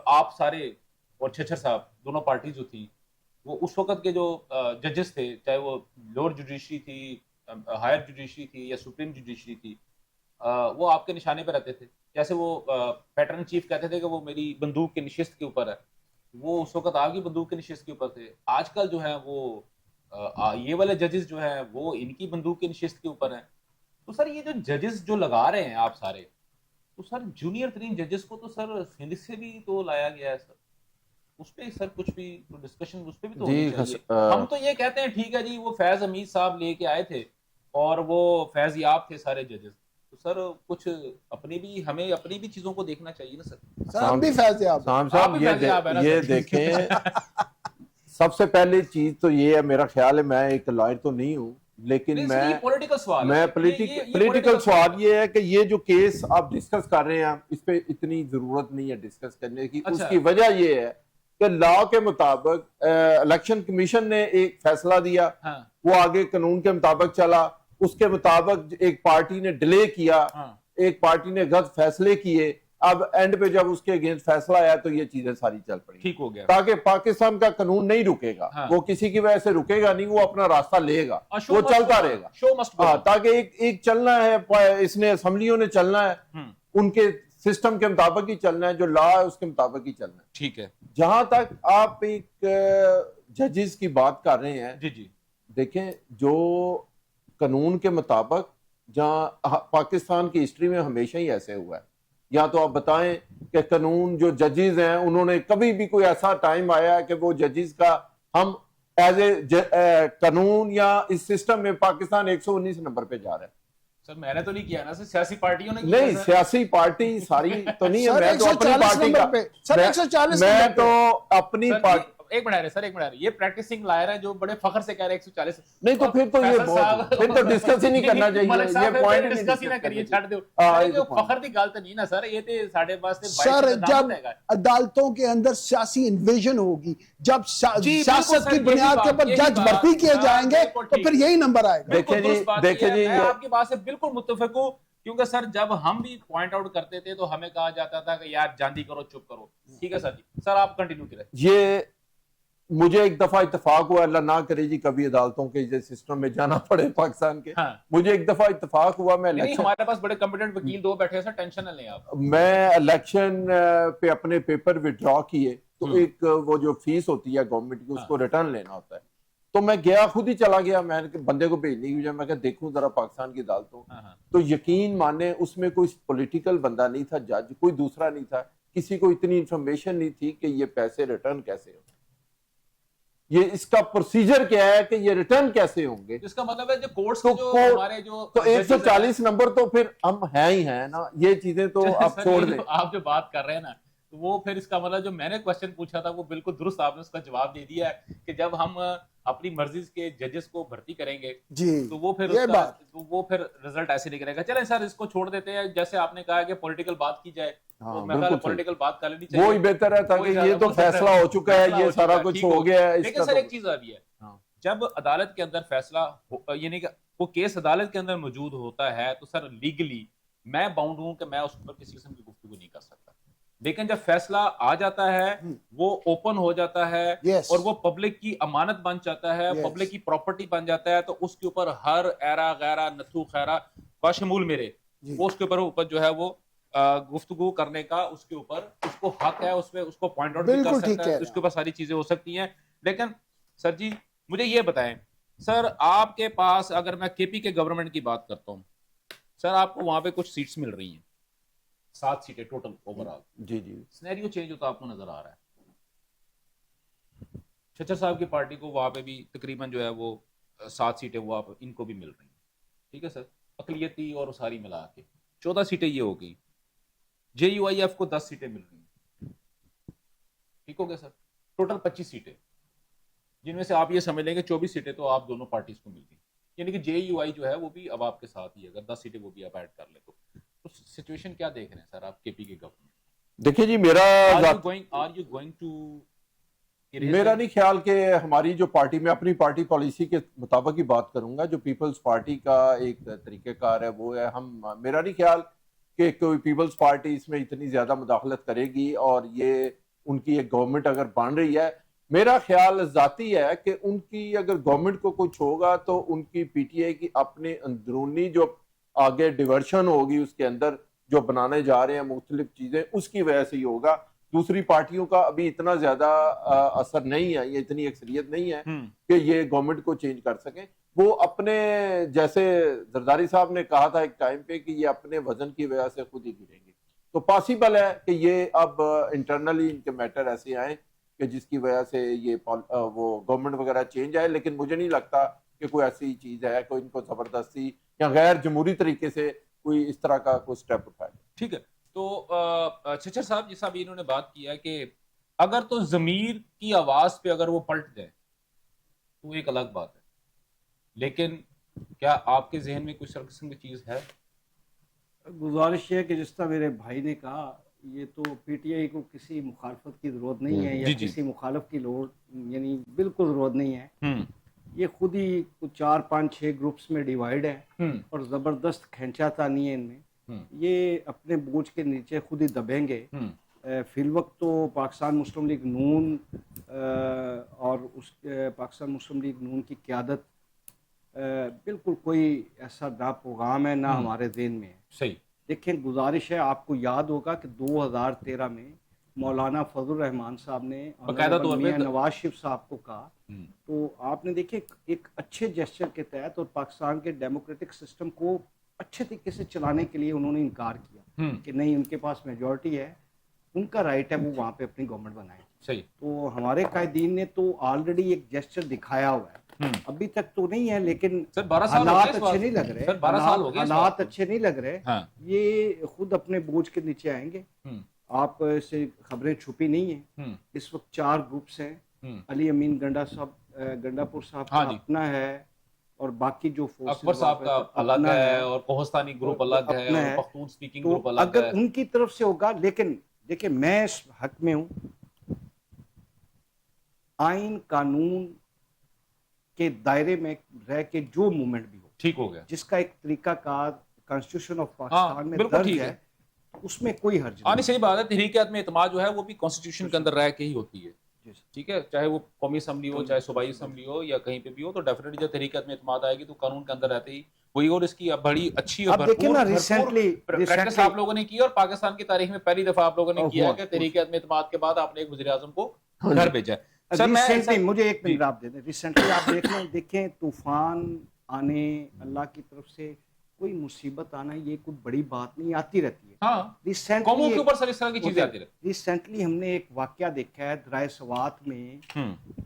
Speaker 1: आप सारे और छच्छर साहब दोनों पार्टी जो थी, वो उस वक्त के जो जजेस थे, चाहे वो लोअर जुडिशरी थी, हायर जुडिशरी थी या सुप्रीम जुडिशरी थी, वो आपके निशाने पे रहते थे। जैसे वो पैटर्न चीफ कहते थे कि वो मेरी बंदूक के निशिस्त के ऊपर है, वो उस वक्त आपकी बंदूक के निशिस्त के ऊपर थे। आजकल जो है वो ये वाले जजेस जो है वो इनकी बंदूक के निशिस्त के ऊपर है। तो सर ये जो जजेस जो लगा रहे हैं आप सारे, तो सर जूनियर तरीन जजेस को तो सर सिंध से भी तो लाया गया है सर, उस पे सर कुछ भी डिस्कशन उस पे भी तो होनी चाहिए। हम तो ये कहते हैं ठीक है जी, वो फैज हमीद साहब लेके आए थे और वो फैज याब थे सारे जजेस, तो सर कुछ हमें अपनी भी चीजों को देखना चाहिए ना सर।
Speaker 4: हम भी फैज याब
Speaker 2: साहब ये देखें, सबसे पहली चीज तो ये है, मेरा ख्याल है, मैं एक लॉयर तो नहीं हूँ, लेकिन मैं पॉलिटिकल सवाल ये है कि ये जो केस आप डिस्कस कर रहे हैं, इस पे इतनी जरूरत नहीं है डिस्कस करने की। अच्छा। उसकी वजह ये है कि लॉ के मुताबिक इलेक्शन कमीशन ने एक फैसला दिया, हाँ। वो आगे कानून के मुताबिक चला, उसके मुताबिक एक पार्टी ने डिले किया, हाँ। एक पार्टी ने गलत फैसले किए, अब एंड पे जब उसके अगेंस्ट फैसला आया तो ये चीजें सारी चल पड़ी, ठीक हो गया। ताकि पाकिस्तान का कानून नहीं रुकेगा, हाँ। वो किसी की वजह से रुकेगा नहीं, वो अपना रास्ता लेगा, वो चलता रहेगा, हाँ, ताकि एक चलना है, इसने असेंबलियों ने चलना है, उनके सिस्टम के मुताबिक ही चलना है, जो लॉ है उसके मुताबिक ही चलना है।
Speaker 1: ठीक है।
Speaker 2: जहां तक आप एक जजेस की बात कर रहे हैं,
Speaker 1: जी जी,
Speaker 2: देखें जो कानून के मुताबिक, जहां पाकिस्तान की हिस्ट्री में हमेशा ही ऐसे हुआ है, या तो आप बताएं कि कानून जो जजेस हैं उन्होंने कभी भी कोई ऐसा टाइम आया है कि वो जजेस का हम एज ए कानून या इस सिस्टम में पाकिस्तान 119 नंबर पे जा रहा है।
Speaker 1: सर मैंने तो नहीं किया ना सर, सियासी पार्टियों ने किया
Speaker 2: नहीं,
Speaker 1: सर।
Speaker 2: सियासी पार्टी सारी तो नहीं है,
Speaker 4: सर
Speaker 2: मैं तो अपनी
Speaker 4: 140
Speaker 2: पार्टी का,
Speaker 4: नंबर पे, सर 140
Speaker 2: मैं
Speaker 4: नंबर
Speaker 2: तो
Speaker 4: पे।
Speaker 2: अपनी
Speaker 1: सर,
Speaker 2: पार्टी,
Speaker 1: एक मिनट है सर, एक मिनट है, ये प्रैक्टिसिंग लायर है जो बड़े फखर से कह रहे हैं 140।
Speaker 2: नहीं तो फिर तो ये
Speaker 1: फैसल
Speaker 2: बहुत,
Speaker 1: साहब-
Speaker 2: फिर तो डिस्कस ही नहीं करना
Speaker 1: मलिक
Speaker 2: चाहिए,
Speaker 1: साहब,
Speaker 2: ये
Speaker 1: फिर
Speaker 2: पॉइंट
Speaker 1: डिस्कस ही ना करिए, छੱਡ ਦਿਓ।
Speaker 2: हाँ,
Speaker 1: ये जो फखर की गल तो नहीं ना सर, ये तो साढ़े वास्ते
Speaker 4: सर जब अदालतों के अंदर सियासी इन्वेजन होगी, जब सियासत की बुनियाद के ऊपर जज भर्ती किए जाएंगे, तो फिर यही नंबर आएगा।
Speaker 2: देखिए जी,
Speaker 1: मैं आपकी बात से बिल्कुल मुत्तफिक हूँ, क्योंकि सर जब हम भी पॉइंट आउट करते थे तो हमें कहा जाता था कि यार जांदी करो, चुप करो। ठीक है सर जी, सर आप कंटिन्यू करें।
Speaker 2: ये मुझे एक दफा इत्तेफाक हुआ, अल्लाह ना करे जी कभी अदालतों के सिस्टम में जाना पड़े पाकिस्तान के।
Speaker 1: हाँ।
Speaker 2: मुझे एक दफा इत्तेफाक हुआ, मैं
Speaker 1: नहीं, हमारे पास बड़े कॉम्पिटेंट वकील दो बैठे हैं सर, टेंशन ना लें आप।
Speaker 2: मैं इलेक्शन पे अपने पेपर विड्रॉ किए, तो एक वो जो फीस होती है गवर्नमेंट की, उसको रिटर्न लेना होता है। तो मैं गया, खुद ही चला गया, मैंने बंदे को भेजने की वजह, मैं कहा देखूं जरा पाकिस्तान की अदालतों। तो यकीन माने उसमें कोई पॉलिटिकल बंदा नहीं था, जज कोई दूसरा नहीं था, किसी को इतनी इंफॉर्मेशन नहीं थी कि ये पैसे रिटर्न कैसे हो, ये इसका प्रोसीजर क्या है कि ये रिटर्न कैसे होंगे।
Speaker 1: इसका मतलब है जो कोर्ट्स
Speaker 2: तो
Speaker 1: के जो हमारे जो
Speaker 2: तो 140 नंबर तो फिर हम हैं ही हैं ना, ये चीजें तो आप छोड़ दें।
Speaker 1: आप जो बात कर रहे हैं ना, तो वो फिर इसका मतलब जो मैंने क्वेश्चन पूछा था वो बिल्कुल दुरुस्त आपने उसका जवाब दे दिया है कि जब हम अपनी मर्जी के जजेस को भर्ती करेंगे
Speaker 4: जी,
Speaker 1: तो वो फिर
Speaker 4: ये बात,
Speaker 1: तो वो फिर रिजल्ट ऐसे निकलेगा। चलें सर, इसको छोड़ देते हैं। जैसे आपने कहा कि पॉलिटिकल बात की जाए, तो मैं ख्याल पॉलिटिकल बात कर लेनी चाहिए,
Speaker 2: वो ही बेहतर है, ताकि ये तो फैसला हो चुका है, ये सारा कुछ हो गया है।
Speaker 1: लेकिन सर एक चीज आ रही है, जब अदालत के अंदर फैसला यानी कि वो केस अदालत के अंदर मौजूद होता है, तो सर लीगली मैं बाउंड हूं कि मैं उस पर किसी किस्म की गुफ्तगू नहीं कर सकता। लेकिन जब फैसला आ जाता है, वो ओपन हो जाता है,
Speaker 4: yes.
Speaker 1: और वो पब्लिक की अमानत बन जाता है,
Speaker 4: yes.
Speaker 1: पब्लिक की प्रॉपर्टी बन जाता है, तो उसके ऊपर हर एरा गैरा नथु खैरा बशमूल मेरे वो उसके ऊपर जो है वो गुफ्तगू करने का उसके ऊपर उसको हक है, उसमें उसको पॉइंट आउट भी कर सकता है, उसके ऊपर सारी चीजें हो सकती हैं। लेकिन सर जी मुझे ये बताएं, सर आपके पास अगर मैं केपी के गवर्नमेंट की बात करता हूं, सर आपको वहां पे कुछ सीट्स मिल रही हैं, 7 सीटें टोटल ओवरऑल।
Speaker 2: जी जी,
Speaker 1: सिनेरियो चेंज होता आपको नजर आ रहा है। चच्चर साहब की पार्टी को वहां पे भी तकरीबन जो है वो 7 सीटें वो आप इनको भी मिल रही हैं, ठीक है सर, अकलियती और सारी मिला के 14 सीटें ये हो गई। JUIF को 10 सीटें मिल रही हैं, ठीक हो गया सर, टोटल 25 सीटें, जिनमें से आप ये समझ लेंगे 24 सीटें तो आप दोनों पार्टीज को मिल गई, यानी कि JUI जो है वो भी अब आपके साथ ही है, अगर 10 सीटें वो भी आप ऐड कर ले तो सिचुएशन क्या देख रहे हैं सर आप केपी के गवर्नमेंट?
Speaker 2: देखिए जी, मेरा नहीं ख्याल कि हमारी जो पार्टी, में अपनी पार्टी पॉलिसी के मुताबिक ही बात करूंगा, जो पीपल्स पार्टी का एक तरीकेकार है वो है, मेरा नहीं ख्याल कि कोई पीपल्स पार्टी इसमें इतनी ज्यादा मुदाखलत करेगी, और ये उनकी एक गवर्नमेंट अगर बन रही है, मेरा ख्याल जाती है कि उनकी अगर गवर्नमेंट को कुछ होगा तो उनकी PTI की अपने अंदरूनी जो आगे डिवर्शन होगी, उसके अंदर जो बनाने जा रहे हैं मुख्तलिफ चीजें, उसकी वजह से ही होगा। दूसरी पार्टियों का अभी इतना ज्यादा असर नहीं है, ये इतनी अक्सरियत नहीं है कि ये गवर्नमेंट को चेंज कर सकें। वो अपने, जैसे जरदारी साहब ने कहा था एक टाइम पे कि ये अपने वजन की वजह से खुद ही गिरेंगे, तो पॉसिबल है कि ये अब इंटरनली इनके मैटर ऐसे आए कि जिसकी वजह से ये वो गवर्नमेंट वगैरह चेंज आए। लेकिन मुझे नहीं लगता कि कोई ऐसी चीज है कोई इनको जबरदस्ती या गैर जमहूरी तरीके से कोई इस तरह का कोई स्टेप उठाए।
Speaker 1: ठीक है, तो चच्चर साहब जैसा अभी इन्होंने बात किया कि अगर तो जमीर की आवाज पे अगर वो पलट जाए तो एक अलग बात है, लेकिन क्या आपके जहन में कुछ किस्म की चीज है?
Speaker 3: गुजारिश है कि जिस तरह मेरे भाई ने कहा, ये तो PTI को किसी मुखालफत की जरूरत नहीं है, या किसी मुखालफ की लोड़ यानी बिल्कुल जरूरत नहीं है। ये खुद ही 4, 5, 6 ग्रुप्स में डिवाइड है और जबरदस्त खींचातानी है इनमें। ये अपने बोझ के नीचे खुद ही दबेंगे। फिल वक्त तो पाकिस्तान मुस्लिम लीग नून और उस पाकिस्तान मुस्लिम लीग नून की क़यादत बिल्कुल कोई ऐसा ना प्रोग्राम है ना हमारे ज़हन में है
Speaker 1: सही
Speaker 3: देखें, गुजारिश है, आपको याद होगा कि 2013 में मौलाना फजल रहमान साहब ने
Speaker 1: बकायदा तौर पे
Speaker 3: नवाज शरीफ साहब को कहा, तो आपने देखे एक अच्छे जेस्चर के तहत और पाकिस्तान के डेमोक्रेटिक सिस्टम को अच्छे तरीके से चलाने के लिए उन्होंने इनकार किया कि नहीं, उनके पास मेजॉरिटी है, उनका राइट है वो वहाँ पे अपनी गवर्नमेंट बनाए।
Speaker 1: सही।
Speaker 3: तो हमारे कायदीन ने तो ऑलरेडी एक जेस्चर दिखाया हुआ है, अभी तक तो नहीं है, लेकिन
Speaker 1: सर 12 साल
Speaker 3: हालात अच्छे नहीं लग रहे,
Speaker 1: सर 12 साल हो गए,
Speaker 3: हालात अच्छे नहीं लग रहे।
Speaker 1: हाँ।
Speaker 3: ये खुद अपने बोझ के नीचे आएंगे। आप से खबरें छुपी नहीं है, इस वक्त 4 ग्रुप्स हैं। अली अमीन गंडा साहब, गंडापुर साहब का अपना है, और बाकी जो
Speaker 1: अकबर साहब का अलग है, और कोहस्तानी ग्रुप अलग है, और पख्तून स्पीकिंग ग्रुप अलग है।
Speaker 3: अगर उनकी तरफ से होगा, लेकिन देखिए मैं इस हक में हूं, आइन कानून के दायरे में रह के जो मूवमेंट भी हो,
Speaker 1: ठीक हो गया,
Speaker 3: जिसका एक तरीका कार कॉन्स्टिट्यूशन ऑफ पाकिस्तान में दर्ज है, उसमें कोई हर्ज नहीं।
Speaker 1: सही बात है। तहरीक एतमाद जो है वो भी कॉन्स्टिट्यूशन के अंदर रह के ही होती है, ठीक है, चाहे वो कौमी असम्बली हो, चाहे सूबाई असम्बली हो, या कहीं पे भी हो, तो डेफिनेटली जब तहरीक एतमाद आएगी तो कानून के अंदर रहते ही वही, और इसकी अब बड़ी अच्छी और भरपूर प्रैक्टिस आप लोगों ने की, और पाकिस्तान की तारीख में पहली दफा आप लोगों ने किया है कि तहरीक एतमाद के बाद आपने एक वज़ीर आज़म को घर भेजा है।
Speaker 3: सर मुझे एक मिनट आप दे दें, रिसेंटली आप देखें तूफान आने, अल्लाह की तरफ से कोई मुसीबत आना, ये कोई बड़ी बात नहीं, आती रहती है।
Speaker 1: हाँ,
Speaker 3: रिसेंटली
Speaker 1: के ऊपर सर इस तरह की चीजें आती रहती।
Speaker 3: रिसेंटली हमने एक वाकया देखा है दराय सवात में,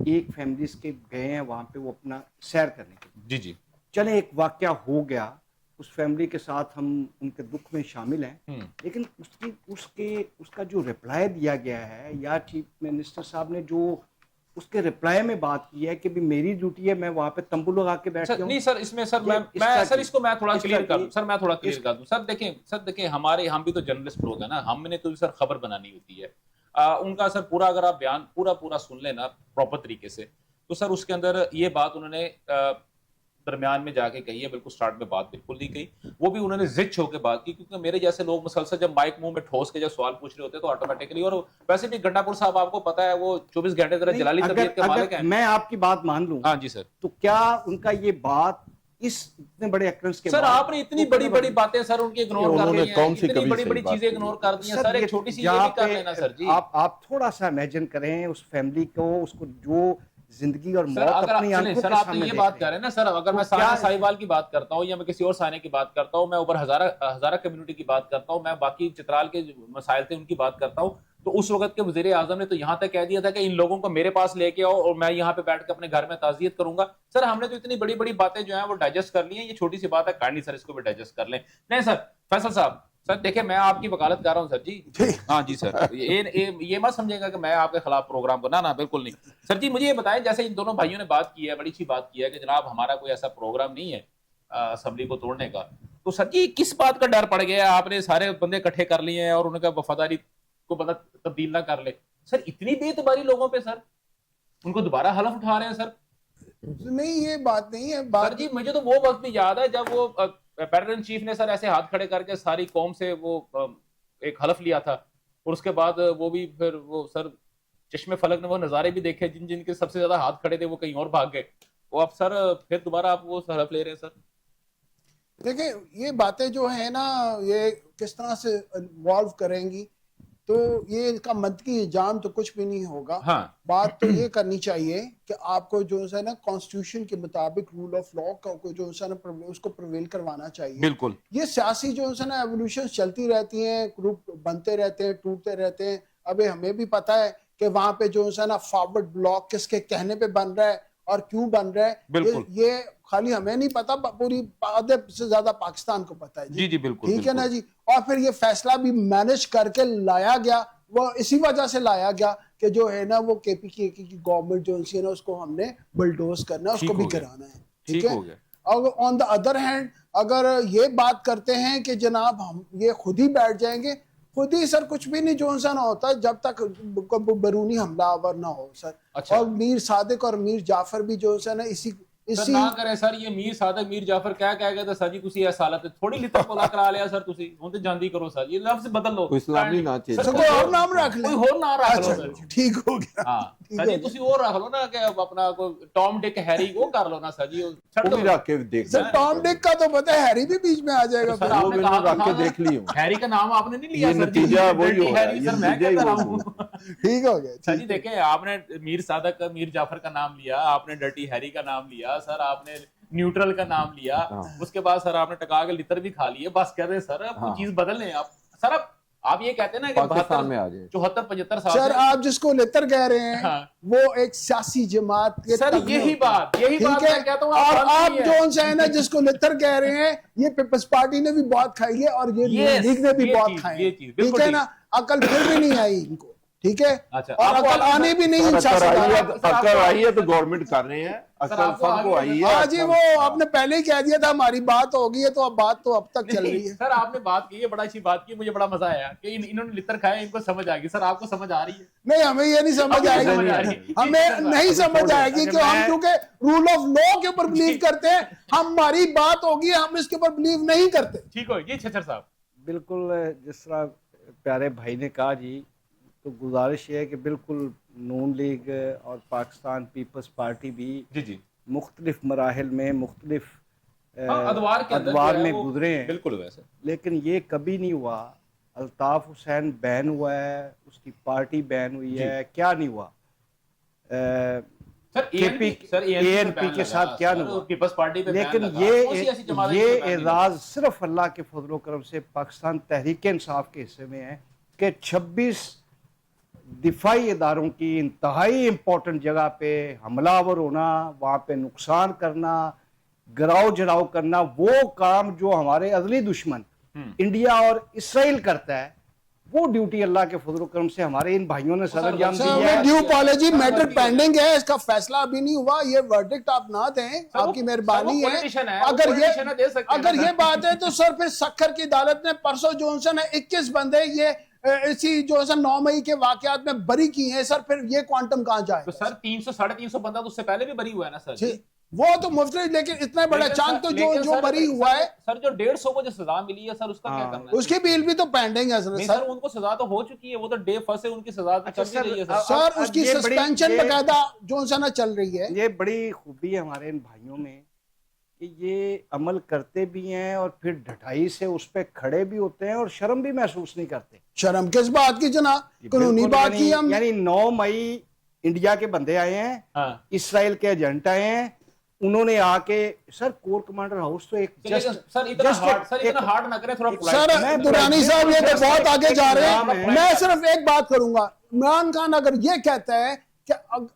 Speaker 3: एक फैमिलीज के गए हैं वहां पे वो अपना सैर करने के लिए।
Speaker 1: जी।
Speaker 3: चले एक वाकया हो गया, उस फैमिली के साथ हम उनके दुख में शामिल हैं, लेकिन उसका जो रिप्लाई दिया गया है, या चीफ मिनिस्टर साहब ने जो उसके रिप्लाई में बात की है कि भी मेरी ड्यूटी है, मैं वहां पे तंबू लगा के बैठ जाऊं।
Speaker 1: नहीं सर, इसमें सर मैं सर इसको मैं थोड़ा क्लियर कर दूं सर, मैं थोड़ा क्लियर कर दूं सर। देखें हम भी तो जर्नलिस्ट लोग हैं ना, हमने तो सर खबर बनानी होती है। उनका सर पूरा अगर आप बयान पूरा सुन लेना प्रॉपर तरीके से, तो सर उसके अंदर ये बात उन्होंने दरमियान में जाके कही है, बिल्कुल स्टार्ट में बात बिल्कुल नहीं कही, वो भी उन्होंने जिद होकर बात की, क्योंकि मेरे जैसे लोग मुसलसल जब माइक मुंह में ठोस के जब सवाल पूछ रहे होते हैं तो ऑटोमेटिकली, और वैसे भी गंडापुर साहब आपको पता है वो 24 घंटे तरह जलाली तबीयत के मालिक हैं।
Speaker 3: मैं आपकी बात मान लूं,
Speaker 1: हाँ जी सर,
Speaker 3: तो क्या उनका ये बात इस इतने बड़े अक्रंस के
Speaker 1: सर आपने इतनी बड़ी बातें सर उनकी इग्नोर कर दी हैं, इतनी बड़ी चीजें इग्नोर कर दी हैं सर, एक छोटी सी ये भी कर लेना सर जी।
Speaker 3: आप थोड़ा सा इमेजिन करें उस फैमिली को, उसको जो जिंदगी और मौत अपनी आंखों
Speaker 1: सर, आप तो ये बात कर रहे हैं ना सर, अगर मैं साना साहिवाल की बात करता हूँ, या मैं किसी और साने की बात करता हूँ, मैं ऊपर हजारा कम्युनिटी की बात करता हूँ, मैं बाकी चित्राल के मसाइल थे उनकी बात करता हूँ, तो उस वक्त के वजीर आजम ने तो यहाँ तक कह दिया था कि इन लोगों को मेरे पास लेके आओ और मैं यहाँ पे बैठ के अपने घर में ताजियत करूंगा। सर हमने तो इतनी बड़ी बातें जो है वो डाइजेस्ट कर ली हैं, ये छोटी सी बात है, काटनी सर इसको भी डाइजेस्ट कर लें। नहीं सर, फैसल साहब, सर देखिए मैं आपकी वकालत कर रहा हूँ सर जी। हाँ जी सर, ये मत समझेगा कि मैं आपके खिलाफ प्रोग्राम को, ना बिल्कुल नहीं सर जी। मुझे ये बताएं, जैसे इन दोनों भाइयों ने बात की है, बड़ी अच्छी बात की है कि जनाब हमारा कोई ऐसा प्रोग्राम नहीं है असेंबली को तोड़ने का, तो सर जी किस बात का डर पड़ गया, आपने सारे बंदे इकट्ठे कर लिए हैं और उनका वफादारी को पता तब्दील ना कर ले सर, इतनी बेतबारी लोगों पे सर, उनको दोबारा हलफ उठा रहे हैं सर।
Speaker 4: नहीं ये बात नहीं है
Speaker 1: सर जी, मुझे तो वो वक्त भी याद है जब वो पैटर्न चीफ ने सर ऐसे हाथ खड़े करके सारी कौम से वो एक हलफ लिया था, और उसके बाद वो भी फिर वो सर चश्मे फलक ने वो नजारे भी देखे, जिनके सबसे ज्यादा हाथ खड़े थे वो कहीं और भाग गए, वो अब सर फिर दोबारा आप वो हलफ ले रहे हैं सर।
Speaker 4: देखिए ये बातें जो है ना, ये किस तरह से इन्वॉल्व करेंगी, तो ये इसका मंतकी इल्जाम तो कुछ भी नहीं होगा।
Speaker 1: हाँ।
Speaker 4: बात तो ये करनी चाहिए कि आपको जो है ना कॉन्स्टिट्यूशन के मुताबिक रूल ऑफ लॉ को जो है ना उसको प्रिवेल करवाना चाहिए।
Speaker 1: बिल्कुल।
Speaker 4: ये सियासी जो है ना एवोल्यूशन चलती रहती हैं, ग्रुप बनते रहते हैं, टूटते रहते हैं। अबे हमें भी पता है कि वहां पे जो है ना फॉरवर्ड ब्लॉक किसके कहने पे बन रहा है और क्यों बन रहा है, ये खाली हमें नहीं पता, पूरी आधे से ज्यादा पाकिस्तान को पता है जी।
Speaker 1: जी बिल्कुल,
Speaker 4: ठीक है ना जी। और फिर ये फैसला भी मैनेज करके लाया गया, वो इसी वजह से लाया गया कि जो है ना वो केपीके की गवर्नमेंट जो है ना उसको हमने बुलडोज करना है, उसको भी गिराना है। ठीक है। और ऑन द अदर हैंड अगर ये बात करते हैं कि जनाब हम ये खुद ही बैठ जाएंगे, खुद ही सर कुछ भी नहीं जो ना होता जब तक बैरूनी हमलावर ना हो सर। अच्छा। और मीर सादिक और मीर जाफर भी जो है ना इसी
Speaker 1: ना करें सर, ये मीर सादक मीर जाफर क्या कहेगा तो सर जी तुसी ऐसा हालत थोड़ी लितर कोला करा लिया सर, तुसी हुन ते जांदी करो सर, ये लफ्ज बदल लो,
Speaker 2: कोई इस्लामी ना चेंज,
Speaker 4: सर कोई और नाम रख ले,
Speaker 1: कोई और नाम रख लो
Speaker 4: अच्छा
Speaker 1: सर।
Speaker 4: ठीक हो गया।
Speaker 1: हां सर जी तुसी और रख लो ना कि अपना कोई टॉम डिक हैरी वो कर लो ना सर जी, छड़
Speaker 2: वो
Speaker 1: दो
Speaker 2: भी रख के देख
Speaker 4: सर टॉम डिक का तो पता है, हैरी भी बीच में आ जाएगा
Speaker 1: सर
Speaker 4: फिर।
Speaker 2: वो
Speaker 1: आपने
Speaker 2: मैंने
Speaker 1: कहा
Speaker 2: रख के
Speaker 1: था
Speaker 2: देख ली हूं,
Speaker 1: हैरी का नाम आपने नहीं लिया
Speaker 2: ये
Speaker 1: सर जी,
Speaker 2: नतीजा वही
Speaker 1: डर्टी
Speaker 2: हो रहा है,
Speaker 1: हैरी
Speaker 2: ये
Speaker 1: सर मैं
Speaker 2: नतीजा ही
Speaker 1: कहता रहा
Speaker 2: वही
Speaker 1: हूं।
Speaker 4: ठीक हो गया,
Speaker 1: सर जी
Speaker 4: ठीक है।
Speaker 1: देखें, आपने मीर सादक का मीर जाफर का नाम लिया, आपने डर्टी हैरी का नाम लिया सर, आपने न्यूट्रल का नाम लिया, उसके बाद सर आपने टका के लितर भी खा लिए, बस कह रहे सर अब कोई चीज बदल लें आप सर। आप ये कहते हैं ना कि
Speaker 2: पाकिस्तान में आ जाए
Speaker 1: 74-75 साल
Speaker 4: सर
Speaker 1: से-
Speaker 4: आप जिसको लेतर कह रहे हैं
Speaker 1: हाँ।
Speaker 4: वो एक सियासी जमात के
Speaker 1: सर
Speaker 4: तगड़े
Speaker 1: यही
Speaker 4: होते हैं।
Speaker 1: बात
Speaker 4: ठीक है,
Speaker 1: मैं कहता हूं
Speaker 4: और
Speaker 1: बात
Speaker 4: आप
Speaker 1: नहीं है।
Speaker 4: जो है ना जिसको लेतर कह रहे हैं, ये पीपल्स पार्टी ने भी बहुत खाई है और ये
Speaker 1: Yes,
Speaker 4: लीग ने भी
Speaker 1: ये
Speaker 4: बहुत
Speaker 1: चीज,
Speaker 4: खाई
Speaker 1: ये
Speaker 4: है,
Speaker 1: चीज,
Speaker 4: ठीक
Speaker 1: बिल्कुल
Speaker 4: है
Speaker 1: ठीक।
Speaker 4: ना। अकल फिर भी नहीं आई इनको, ठीक है,
Speaker 1: अच्छा,
Speaker 4: और
Speaker 1: आपको
Speaker 4: अकल आने भी नहीं
Speaker 2: अगर
Speaker 4: सियासतदान।
Speaker 2: अगर आई है तो गवर्नमेंट कर रहे हैं, अगर
Speaker 1: आपको
Speaker 2: सबको
Speaker 1: आगे-
Speaker 2: आई है।
Speaker 4: हाँ जी, वो आपने पहले ही कह दिया था हमारी बात होगी है, तो अब बात तो अब तक चल रही
Speaker 1: नहीं,
Speaker 4: है।
Speaker 1: सर आपने बात की है, बड़ा अच्छी बात की, मुझे बड़ा मजा आया कि इन्होंने लितर खाया, इनको समझ आ गई। सर आपको समझ आ रही है?
Speaker 4: नहीं, हमें ये नहीं समझ
Speaker 1: आपको
Speaker 4: आएगी,
Speaker 1: समझ आ रही है?
Speaker 4: हमें नहीं समझ आएगी कि हम क्योंकि रूल ऑफ लॉ के ऊपर बिलीव करते हैं, हमारी बात होगी, हम इसके ऊपर बिलीव नहीं करते।
Speaker 1: ठीक हो जी छतर साहब।
Speaker 3: बिल्कुल जिस तरह प्यारे भाई ने कहा जी, तो गुजारिश ये है कि बिल्कुल नून लीग और पाकिस्तान पीपल्स पार्टी भी
Speaker 1: जी जी
Speaker 3: मुख्तलिफ मराहिल में मुख्तलिफ
Speaker 1: अदवार के अंदर
Speaker 3: अदवार
Speaker 1: जो है
Speaker 3: में
Speaker 1: वो
Speaker 3: गुजरे हैं,
Speaker 1: बिल्कुल वैसे।
Speaker 3: लेकिन ये कभी नहीं हुआ अल्ताफ हुसैन बैन हुआ है, उसकी पार्टी बैन हुई है, क्या नहीं हुआ।
Speaker 1: सर
Speaker 3: केपी ANP के साथ क्या नहीं हुआ,
Speaker 1: पीपल्स पार्टी पे
Speaker 3: लेकिन
Speaker 1: बैन लगा। कौन सी ऐसी जमात है
Speaker 3: ये
Speaker 1: जिसपे बैन नहीं लगा?
Speaker 3: एजाज सिर्फ अल्लाह के फजल करम से पाकिस्तान तहरीक इंसाफ के हिस्से में है कि 26 दिफाई इदारों की इंतहाई इम्पोर्टेंट जगह पे हमलावर होना, वहाँ पे नुकसान करना, गिराव जड़ाव करना, वो काम जो हमारे अदली दुश्मन इंडिया और इसराइल करता है, वो ड्यूटी अल्लाह के फजल करम से हमारे इन भाइयों ने सर अंजाम
Speaker 4: सर,
Speaker 3: दिया है।
Speaker 4: ड्यू पॉलिसी मैटर पेंडिंग है, इसका फैसला अभी नहीं हुआ, ये वर्डिक्ट आप ना दें, आपकी मेहरबानी है। अगर ये बात है तो सर फिर सक्खर की अदालत ने परसों जोनसन है 21 बंदे ये इसी जो है 9 मई के वाकयात में बरी की हैं सर, फिर ये क्वांटम कहां जाए?
Speaker 1: तो सर 300-350 बंदा तो उससे पहले भी बरी हुआ है ना सर।
Speaker 4: वो तो मुफ्त, लेकिन इतना बड़ा चांद तो जो बरी हुआ है
Speaker 1: सर, जो 150 को जो सजा मिली है सर, उसका क्या करना है?
Speaker 4: उसकी बिल भी तो पेंडिंग है
Speaker 1: नहीं
Speaker 4: सर।
Speaker 1: सर, उनको सजा तो हो चुकी है, वो तो डे फर्स्ट से उनकी सजा तो चल रही है सर।
Speaker 4: सर उसकी सस्पेंशन बकायदा जोनसन चल रही है।
Speaker 3: ये बड़ी खूबी है हमारे इन भाइयों में कि ये अमल करते भी हैं और फिर ढटाई से उस पर खड़े भी होते हैं और शर्म भी महसूस नहीं करते।
Speaker 4: शर्म किस बात की जना, कानूनी बात की हम।
Speaker 3: यानी 9 मई इंडिया के बंदे आए हैं,
Speaker 1: हाँ।
Speaker 3: इसराइल के एजेंट आए हैं, उन्होंने आके सर कोर कमांडर हाउस तो एक
Speaker 1: सर इतना हार्ड ना करें, थोड़ा
Speaker 4: सर दुरानी साहब ये तो बहुत आगे जा रहे हैं। मैं सिर्फ एक बात करूंगा, इमरान खान अगर ये कहता है कि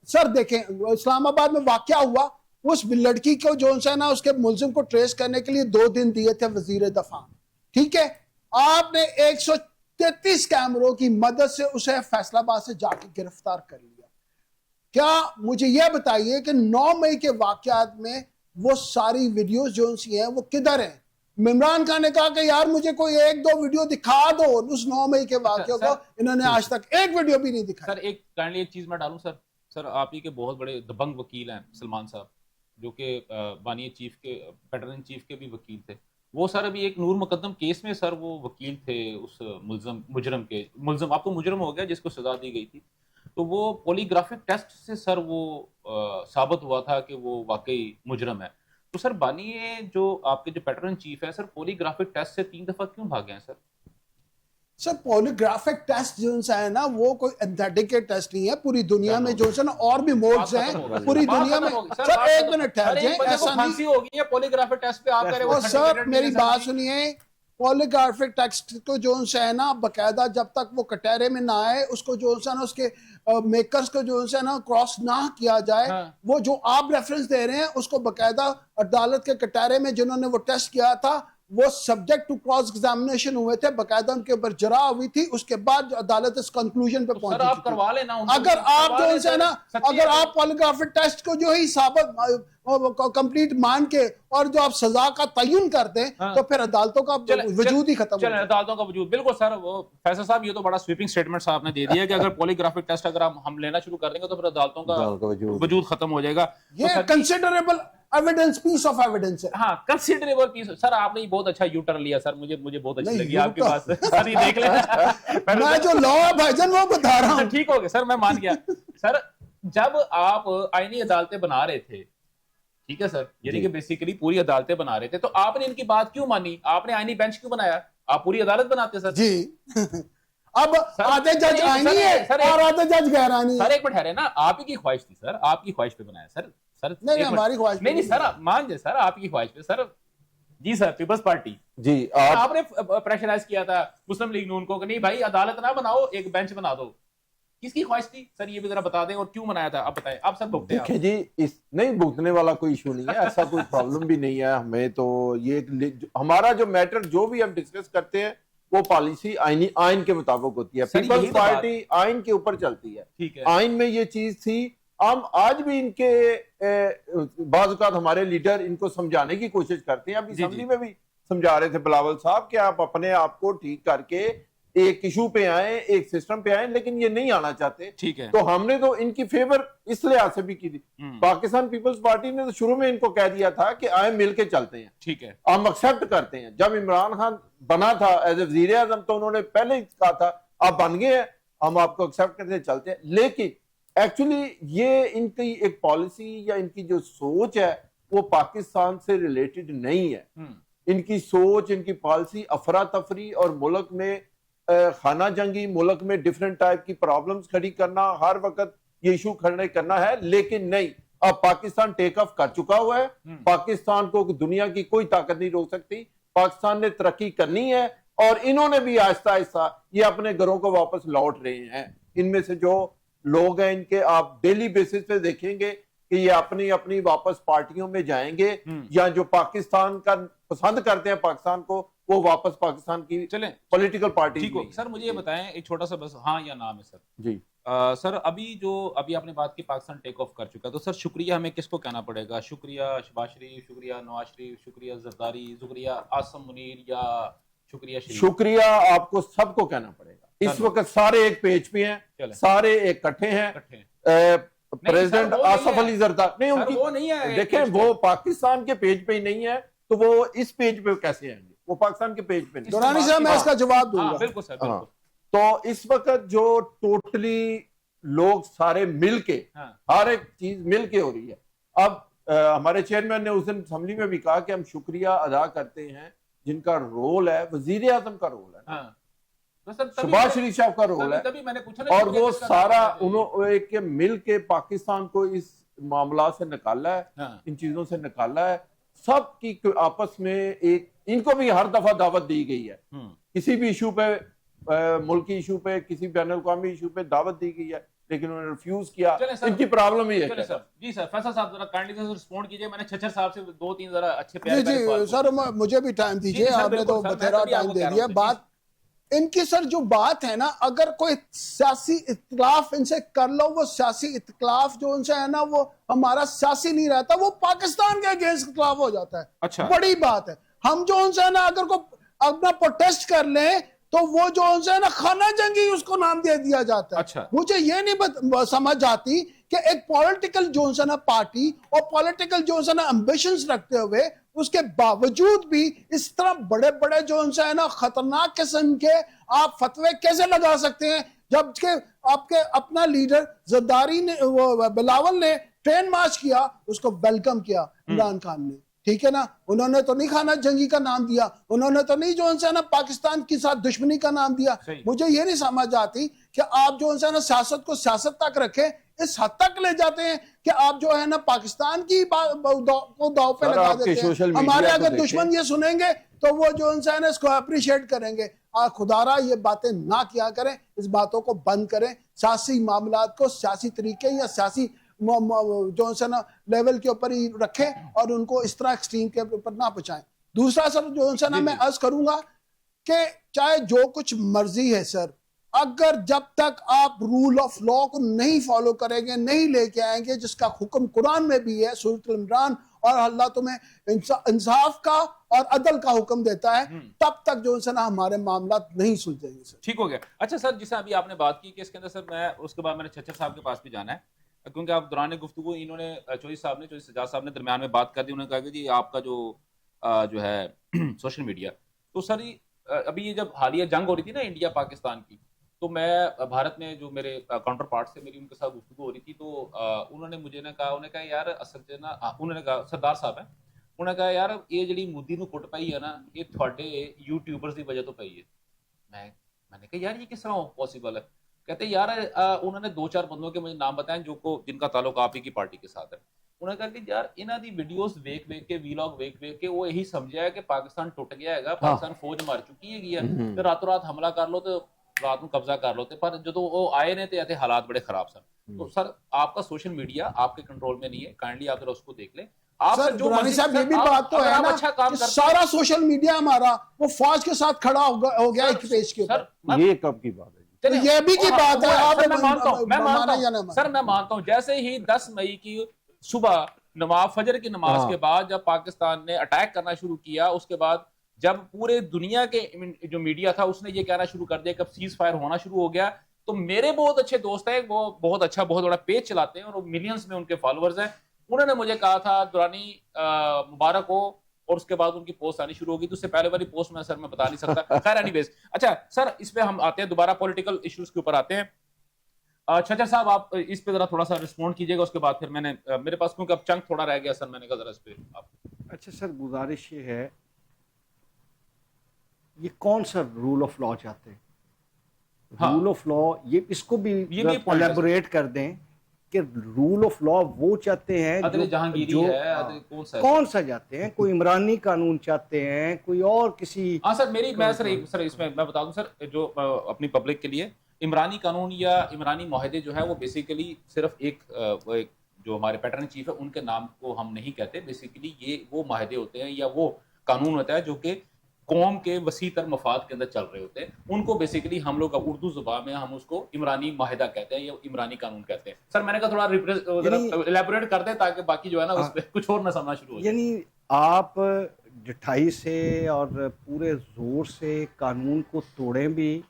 Speaker 4: सर देखें इस्लामाबाद में वाकया हुआ, उस लड़की को जो है ना उसके मुलजिम को ट्रेस करने के लिए 2 दिन दिए थे वजीर दफा, ठीक है, आपने 133 कैमरों की मदद से उसे फैसलाबाद से जाके गिरफ्तार कर लिया। क्या मुझे यह बताइए कि 9 मई के वाकयात में वो सारी वीडियोस जो सी हैं वो किधर हैं? इमरान खान ने कहा कि यार मुझे कोई 1-2 वीडियो दिखा दो उस 9 मई के वाकयों को, इन्होंने आज तक एक वीडियो भी नहीं दिखाया।
Speaker 1: सर एक काइंडली एक चीज मैं डालूं सर, आप ही के बहुत बड़े दबंग वकील हैं सलमान साहब, जो कि बानी चीफ के वेटरन चीफ के भी वकील थे। वो सर अभी एक नूर मुकद्दम केस में सर वो वकील थे उस मुलजम आपको मुजरम हो गया जिसको सजा दी गई थी, तो वो पॉलीग्राफिक टेस्ट से सर वो साबित हुआ था कि वो वाकई मुजरम है। तो सर बानी जो आपके जो वेटरन चीफ है सर, पॉलीग्राफिक टेस्ट से 3 दफा क्यों भागे हैं सर?
Speaker 4: सर पॉलीग्राफिक टेस्ट जो है ना वो कोई एंथेटिक टेस्ट नहीं है, पूरी दुनिया में जो है ना और भी मोड्स हैं पूरी दुनिया में। सर एक मिनट ठहर जाए, ऐसा नहीं
Speaker 1: होगी पॉलीग्राफिक टेस्ट पे आप कह रहे हो।
Speaker 4: सर मेरी बात सुनिए, पॉलीग्राफिक टेस्ट को जो है ना बकायदा जब तक वो कटहरे में ना आए उसको जो है ना उसके मेकर्स को जो है ना क्रॉस ना किया जाए, वो जो आप रेफरेंस दे रहे हैं उसको बकायदा अदालत के कटहरे में जिन्होंने वो टेस्ट किया था वो सब्जेक्ट टू क्रॉस एग्जामिनेशन हुए थे, बकायदा उनके ऊपर जरा हुई थी, उसके बाद अदालत इस कंक्लूजन पे पहुंची।
Speaker 1: आप करवा लेना,
Speaker 4: अगर आप जो है ना अगर आप पॉलीग्राफिक टेस्ट को जो ही साबित कंप्लीट मान के और जो आप सजा का तयन करते हैं तो फिर अदालतों का वजूद ही खत्म हो जाए।
Speaker 1: अदालतों का वजूद बिल्कुल सर। वो फैसल साहब ये तो बड़ा स्वीपिंग स्टेटमेंट आपने दे दिया कि अगर पॉलीग्राफिक टेस्ट अगर हम लेना शुरू कर देंगे तो फिर अदालतों का वजूद खत्म हो जाएगा।
Speaker 4: ये considerable evidence, piece of evidence है।
Speaker 1: हाँ, कंसिडरेबल पीस। सर आपने बहुत अच्छा यू टर्न लिया सर, मुझे बहुत अच्छी
Speaker 4: नहीं,
Speaker 1: लगी
Speaker 4: you
Speaker 1: आपकी बात। सर ये देख लेना
Speaker 4: मैं जो लॉ है भाईजान वो बता रहा हूँ।
Speaker 1: ठीक हो गया सर, मैं मान गया। सर जब आप आईनी अदालतें बना रहे थे, ठीक है सर, यानी कि बेसिकली पूरी अदालतें बना रहे थे, तो आपने इनकी बात क्यों मानी? आपने आईनी बेंच क्यों बनाया? आप पूरी अदालत बनाते सर
Speaker 4: जी। अब आधे जज आईनी है और आधे जज गैरानी है।
Speaker 1: सर एक मिनट ठहरे ना, आप ही की ख्वाहिश थी सर, आपकी ख्वाहिश पे बनाया सर। सर
Speaker 4: नहीं, हमारी ख्वाहिश
Speaker 1: नहीं सर, मान जाए सर, आपकी ख्वाहिश पे सर। जी सर, पीपल्स पार्टी
Speaker 2: जी
Speaker 1: आपने प्रेशराइज किया था मुस्लिम लीग नून को कि नहीं भाई अदालत ना बनाओ, एक बेंच बना दो। किसकी ख्वाहिश थी सर, ये भी जरा बता दें, और क्यों बनाया था आप बताएं। आप सर भुगते हैं।
Speaker 2: देखिए जी, इस नहीं भुगतने वाला कोई इशू नहीं है, ऐसा कोई प्रॉब्लम भी नहीं है हमें। तो ये हमारा जो मैटर जो भी हम डिस्कस करते हैं वो पॉलिसी आइन के मुताबिक होती है। पीपल्स पार्टी आइन के ऊपर चलती है।
Speaker 1: ठीक है,
Speaker 2: आइन में ये चीज थी। हम आज भी इनके बाज़ औक़ात हमारे लीडर इनको समझाने की कोशिश करते हैं। अभी असेंबली में भी समझा रहे थे बिलावल साहब कि आप अपने आप को ठीक करके एक इशू पे आए, एक सिस्टम पे आए, लेकिन ये नहीं आना चाहते।
Speaker 1: ठीक है,
Speaker 2: तो हमने तो इनकी फेवर इस लिहाज से भी की थी। पाकिस्तान पीपल्स पार्टी ने तो शुरू में इनको कह दिया था कि आए मिल के चलते हैं।
Speaker 1: ठीक है,
Speaker 2: हम एक्सेप्ट करते हैं। जब इमरान खान बना था एज ए वजीर आजम तो उन्होंने पहले ही कहा था आप बन गए हैं, हम आपको एक्सेप्ट करते चलते हैं। लेकिन एक्चुअली ये इनकी एक पॉलिसी या इनकी जो सोच है वो पाकिस्तान से रिलेटेड नहीं है। इनकी सोच, इनकी पॉलिसी अफरा तफरी और मुल्क में खाना जंगी, मुल्क में डिफरेंट टाइप की प्रॉब्लम्स खड़ी करना, हर वक्त ये इशू खड़े करना है। लेकिन नहीं, अब पाकिस्तान टेक ऑफ कर चुका हुआ है। पाकिस्तान को दुनिया की कोई ताकत नहीं रोक सकती। पाकिस्तान ने तरक्की करनी है और इन्होंने भी आहिस्ता आहिस्ता ये अपने घरों को वापस लौट रहे हैं। इनमें से जो लोग हैं इनके आप डेली बेसिस पे देखेंगे कि ये अपनी अपनी वापस पार्टियों में जाएंगे, या जो पाकिस्तान का पसंद करते हैं पाकिस्तान को, वो वापस पाकिस्तान की
Speaker 1: चलें
Speaker 2: पॉलिटिकल पार्टी।
Speaker 1: ठीक हो सर, मुझे ये बताएं एक छोटा सा बस हाँ या ना में सर।
Speaker 2: जी
Speaker 1: सर अभी आपने बात की पाकिस्तान टेक ऑफ कर चुका, तो सर शुक्रिया हमें किसको कहना पड़ेगा? शुक्रिया शहबाज शरीफ, शुक्रिया नवाज शरीफ, शुक्रिया जरदारी, शुक्रिया आसम मुनीर, या शुक्रिया शरीफ?
Speaker 2: शुक्रिया आपको सबको कहना पड़ेगा। इस वक्त सारे एक पेज पे हैं, सारे एक इकट्ठे हैं। प्रेसिडेंट आसफ अली जरदारी नहीं, उनकी
Speaker 1: वो नहीं है,
Speaker 2: देखें वो पाकिस्तान के पेज पे ही नहीं है, तो वो इस पेज पे कैसे आएंगे? वो पाकिस्तान के पेज पे नहीं।
Speaker 4: दुरानी साहब मैं इसका जवाब दूंगा।
Speaker 1: बिल्कुल सर, बिल्कुल।
Speaker 2: तो इस वक्त जो टोटली लोग सारे मिलके हर एक चीज मिलके हो रही है। अब हमारे चेयरमैन ने उस दिन असेंबली में भी कहा कि हम शुक्रिया अदा करते हैं जिनका रोल है, वजीर आजम का रोल है, शहबाज शरीफ साहब का रोल है, और वो सारा उन्होंने एक मिल के पाकिस्तान को इस मामला से निकाला है, इन चीजों से निकाला है। सब की आपस में एक, इनको भी हर दफा दावत दी गई है किसी भी इशू पे, मुल्की इशू पे, किसी बैनुल अक़वामी इशू पे दावत दी गई है, लेकिन उन्होंने रिफ्यूज किया। इनकी प्रॉब्लम ही है।
Speaker 1: जी सर, फैसल साहब जरा काइंडली से रिस्पोंड कीजिए। मैंने छच्चर साहब से दो तीन जरा अच्छे
Speaker 4: प्यारे जी सर, मुझे भी टाइम दीजिए, आपने तो बतेरा टाइम दे दिया। बात इनकी सर जो बात है ना, अगर कोई सियासी इख्तिलाफ इनसे कर लो, वो सियासी इख्तिलाफ जो उनसे है ना वो हमारा सियासी नहीं रहता, वो पाकिस्तान के अगेंस्ट इख्तिलाफ हो जाता है।
Speaker 1: अच्छा,
Speaker 4: बड़ी बात है। हम जो उनसे है ना अगर को अपना प्रोटेस्ट कर लें तो वो जो उनसे है ना खाना जंगी उसको नाम दे दिया जाता है।
Speaker 1: अच्छा,
Speaker 4: मुझे ये नहीं समझ आती कि एक पॉलिटिकल जो है ना पार्टी और पॉलिटिकल जो है ना एम्बिशंस रखते हुए उसके बावजूद भी इस तरह बड़े बड़े जो उनसे है ना खतरनाक किस्म के आप फतवे कैसे लगा सकते हैं, जबकि आपके अपना लीडर जरदारी ने, वो बिलावल ने ट्रेन मार्च किया, उसको वेलकम किया इमरान खान ने, ठीक है ना। उन्होंने तो नहीं खाना जंगी का नाम दिया, उन्होंने तो नहीं जो उनसे ना पाकिस्तान के साथ दुश्मनी का नाम दिया। मुझे ये नहीं समझ आती कि आप जो उनसे ना सियासत को सियासत तक रखे, इस हद तक ले जाते हैं कि आप जो है ना पाकिस्तान की को दाव पे लगा देते हैं। हमारे अगर दुश्मन ये सुनेंगे तो वो जो उनसे है ना इसको अप्रिशिएट करेंगे। खुदारा ये बातें ना किया करें, इस बातों को बंद करें। सियासी मामलात को सियासी तरीके या सियासी जो है ना लेवल के ऊपर ही रखें और उनको इस तरह एक्सट्रीम के ऊपर ना पहुंचाएं। दूसरा सर जो है ना मैं अर्ज करूंगा कि चाहे जो कुछ मर्जी है सर, अगर जब तक आप रूल ऑफ लॉ को नहीं फॉलो करेंगे, नहीं लेके आएंगे, जिसका हुक्म कुरान में भी है, सूरत इमरान, और अल्लाह तुम्हें इंसाफ का और अदल का हुक्म देता है, तब तक जो है ना हमारे मामला नहीं सुलझेंगे सर।
Speaker 1: ठीक हो गया। अच्छा सर, जिसे अभी आपने बात की कि इसके अंदर सर मैं उसके बाद मैंने छच्चर साहब के पास भी जाना है, क्योंकि आप दौरान गुफ्तगू इन्होंने चौधरी सज्जाद साहब ने दरमियान में बात कर दी, उन्होंने कहा कि जी आपका जो है सोशल मीडिया, तो सर अभी ये जब हालिया जंग हो रही थी ना इंडिया पाकिस्तान की, तो मैं भारत में जो मेरे काउंटर पार्ट से मेरी उनके साथ गुफ्तगू हो रही थी, तो उन्होंने मुझे ना कहा, उन्होंने कहा यार असल च ना उन्होंने कहा सरदार साहब है, उन्होंने कहा यार ये जी मोदी ਨੂੰ ਕੁੱਟ ਪਈ है ना, ये थोड़े यूट्यूबर्स की वजह तो पई है। मैंने कहा यार ये किस तरह पॉसिबल है? कहते यार उन्होंने 2-4 बंदों के मुझे नाम बताए जिनका ताल्लुक आप ही की पार्टी के साथ है। उन्होंने कहा कि यार इन्हां दी वीडियोस वेख के वीलॉग वेख के वो यही समझा है कि पाकिस्तान टुट गया है, पाकिस्तान फौज मार चुकी है, तो रातों रात हमला कर लो, तो रात में कब्जा कर लो, पर जो वो आए ने तो ऐसे हालात बड़े खराब सन। तो सर आपका सोशल मीडिया आपके कंट्रोल में नहीं है, काइंडली आप जरा उसको देख लें। आप
Speaker 4: सर दुरानी साहब ये भी बात तो है ना,
Speaker 1: अच्छा काम
Speaker 4: कि सारा सोशल मीडिया हमारा वो फौज के साथ खड़ा हो गया एक पेज के ऊपर।
Speaker 2: ये कब की बात है?
Speaker 4: तो ये भी की बात है, आप
Speaker 1: मैं मानता हूं सर, मैं मानता हूं जैसे ही 10 मई की सुबह नमाज फजर की नमाज के बाद जब पाकिस्तान ने अटैक करना शुरू किया, उसके बाद जब पूरे दुनिया के जो मीडिया था उसने ये कहना शुरू कर दिया कि अब सीज फायर होना शुरू हो गया, तो मेरे बहुत अच्छे दोस्त हैं, वो बहुत बड़ा पेज चलाते हैं और मिलियंस में उनके फॉलोअर्स हैं, उन्होंने मुझे कहा था दुरानी मुबारक हो, और उसके बाद उनकी पोस्ट आनी शुरू होगी, तो उससे पहले वाली पोस्ट में सर मैं बता नहीं सकता। खैर एनीवेज, अच्छा सर इस पे हम आते हैं, दोबारा पॉलिटिकल इश्यूज के ऊपर आते हैं। छज्जा साहब आप इस पे जरा थोड़ा सा रिस्पॉन्ड कीजिएगा, उसके बाद फिर मेरे पास क्योंकि अब चंक थोड़ा रह गया सर, मैंने कहा जरा इस पे आप।
Speaker 3: अच्छा सर, गुजारिश ये है, ये कौन सा रूल ऑफ लॉ चाहते हैं? रूल ऑफ लॉ, ये इसको भी एलैबोरेट कर दें कि रूल ऑफ लॉ वो चाहते हैं जो
Speaker 1: जहांगीरी है,
Speaker 3: कौन सा चाहते हैं? कोई इमरानी कानून चाहते हैं, कोई और किसी?
Speaker 1: हाँ सर, सर इसमें मैं बता दूं सर, जो अपनी पब्लिक के लिए इमरानी कानून या इमरानी मुआहदे जो है वो बेसिकली सिर्फ एक जो हमारे पैटर्न चीफ है उनके नाम को हम नहीं कहते, बेसिकली ये वो मुआहदे होते हैं या वो कानून होता है जो कि कौम के वसी तर मफाद के अंदर चल रहे होते हैं, उनको बेसिकली हम लोग उर्दू जुबान में हम उसको इमरानी माहिदा कहते हैं या इमरानी कानून कहते हैं। सर मैंने कहा थोड़ा इलैबोरेट कर दें ताकि बाकी जो है ना उस पे कुछ और ना समझना शुरू हो जाए।
Speaker 3: यानी आप ढिठाई से और पूरे जोर से कानून को तोड़ें भी,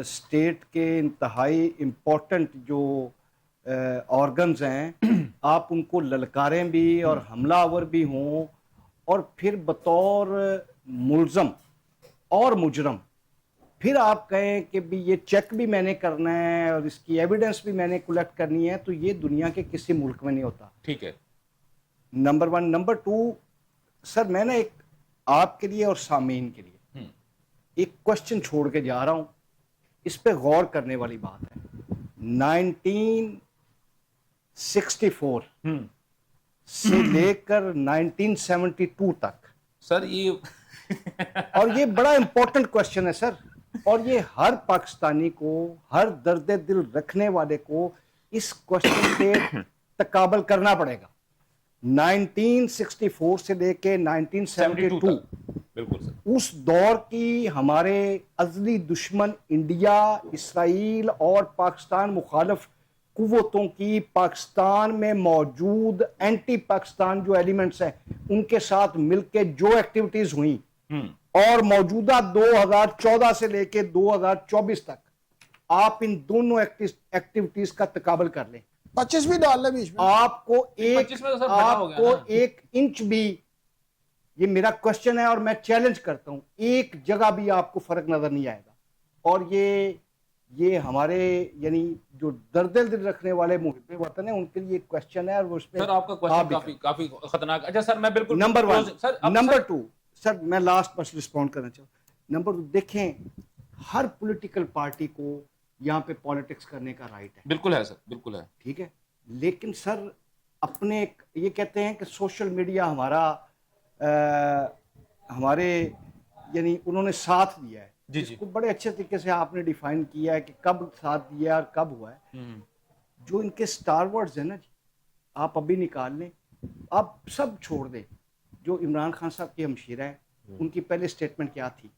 Speaker 3: स्टेट के इंतहाई इम्पोर्टेंट जो ऑर्गन्स हैं आप उनको ललकारें भी और हमलावर भी हों, और फिर बतौर मुल्ज़म और मुजरम फिर आप कहें कि भी ये चेक भी मैंने करना है और इसकी एविडेंस भी मैंने कलेक्ट करनी है, तो ये दुनिया के किसी मुल्क में नहीं होता।
Speaker 1: ठीक है,
Speaker 3: नंबर 1। नंबर 2 सर, मैं ना एक आपके लिए और सामीन के लिए एक क्वेश्चन छोड़ के जा रहा हूं, इस पे गौर करने वाली बात है। 1964 से लेकर 1972 तक
Speaker 1: सर ये
Speaker 3: और ये बड़ा इंपॉर्टेंट क्वेश्चन है सर, और ये हर पाकिस्तानी को, हर दर्द दिल रखने वाले को इस क्वेश्चन पे तकाबल करना पड़ेगा। 1964 से लेके 1972
Speaker 1: बिल्कुल सर,
Speaker 3: उस दौर की हमारे अजली दुश्मन इंडिया, इसराइल और पाकिस्तान मुखालिफ कुव्वतों की पाकिस्तान में मौजूद एंटी पाकिस्तान जो एलिमेंट्स हैं उनके साथ मिलकर जो एक्टिविटीज हुई और मौजूदा 2014 से लेके 2024 तक आप इन दोनों एक्टिविटीज का तकाबल कर लें।
Speaker 4: 25 भी डाल ले बीच में,
Speaker 3: आपको
Speaker 1: 25 में तो सर
Speaker 3: आपको 1 इंच भी, ये मेरा क्वेश्चन है और मैं चैलेंज करता हूं, एक जगह भी आपको फर्क नजर नहीं आएगा। और ये हमारे यानी जो दर्द दिल रखने वाले मुहिब वतन है उनके लिए क्वेश्चन है, और उस पे
Speaker 1: सर आपका क्वेश्चन काफी खतरनाक। अच्छा सर मैं बिल्कुल
Speaker 3: नंबर 1 सर, नंबर 2 सर मैं लास्ट बस रिस्पॉन्ड करना चाहूँ। नंबर 2 देखें, हर पॉलिटिकल पार्टी को यहाँ पे पॉलिटिक्स करने का राइट है,
Speaker 1: बिल्कुल है सर, बिल्कुल है,
Speaker 3: ठीक है, लेकिन सर अपने ये कहते हैं कि सोशल मीडिया हमारे यानी उन्होंने साथ दिया है, जिसको बड़े अच्छे तरीके से आपने डिफाइन किया है कि कब साथ दिया और कब हुआ है। जो इनके स्टार वर्ड्स है ना जी, आप अभी निकाल लें, आप सब छोड़ दें। जो इमरान खान साहब की हमशीरा है, उनकी पहले स्टेटमेंट क्या थी?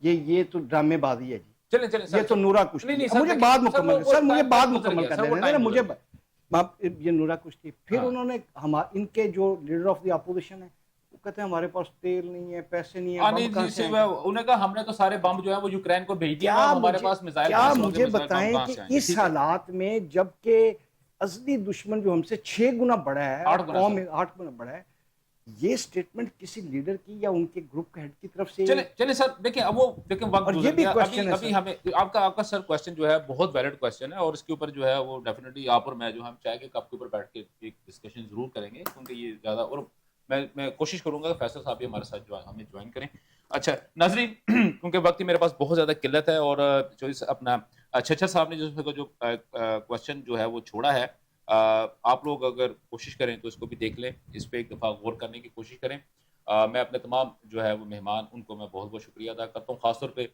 Speaker 3: ये तो ड्रामेबाजी है जी,
Speaker 1: चले
Speaker 3: ये तो नूरा कुश्ती। मुझे बात मुकम्मल सर, मुझे बात मुकम्मल कर देना ना, मुझे ये नूरा कुश्ती। फिर उन्होंने इनके जो लीडर ऑफ द अपोजिशन है वो कहते हैं हमारे पास तेल नहीं है, पैसे नहीं है,
Speaker 1: उन्होंने कहा हमने तो सारे बम जो है वो यूक्रेन को भेज दिया, हमारे पास मिसाइल।
Speaker 3: क्या मुझे बताएं कि इस हालात में जबकि असली दुश्मन जो हमसे 6 गुना बड़ा है,
Speaker 1: 8 गुना
Speaker 3: कौम
Speaker 1: सर।
Speaker 3: 8 गुना बड़ा है, ये स्टेटमेंट किसी लीडर की या उनके ग्रुप के हेड की तरफ से,
Speaker 1: चले चले सर, देखिए अब वो देखिए वक्त
Speaker 3: और ये
Speaker 1: गुजर
Speaker 3: भी
Speaker 1: गया,
Speaker 3: क्वेश्चन
Speaker 1: अभी
Speaker 3: है
Speaker 1: अभी
Speaker 3: सर।
Speaker 1: हमें आपका आपका सर क्वेश्चन जो है बहुत वैलिड क्वेश्चन है, और इसके ऊपर जो है वो डेफिनेटली आप और मैं जो हम चाहेंगे कि आपके ऊपर बैठ के एक डिस्कशन जरूर करेंगे, क्योंकि ये ज्यादा, और मैं कोशिश करूंगा कि फैसल साहब भी हमारे साथ जो हमें ज्वाइन करें। अच्छा नाजरीन, क्योंकि वक्त की मेरे पास बहुत ज्यादा किल्लत है, और जो इस अपना छच्छर साहब ने जो क्वेश्चन जो है वो छोड़ा है, आप लोग अगर कोशिश करें तो इसको भी देख लें, इस पर एक दफ़ा गौर करने की कोशिश करें। मैं अपने तमाम जो है वो मेहमान, उनको मैं बहुत बहुत शुक्रिया अदा करता हूँ, ख़ासतौर पे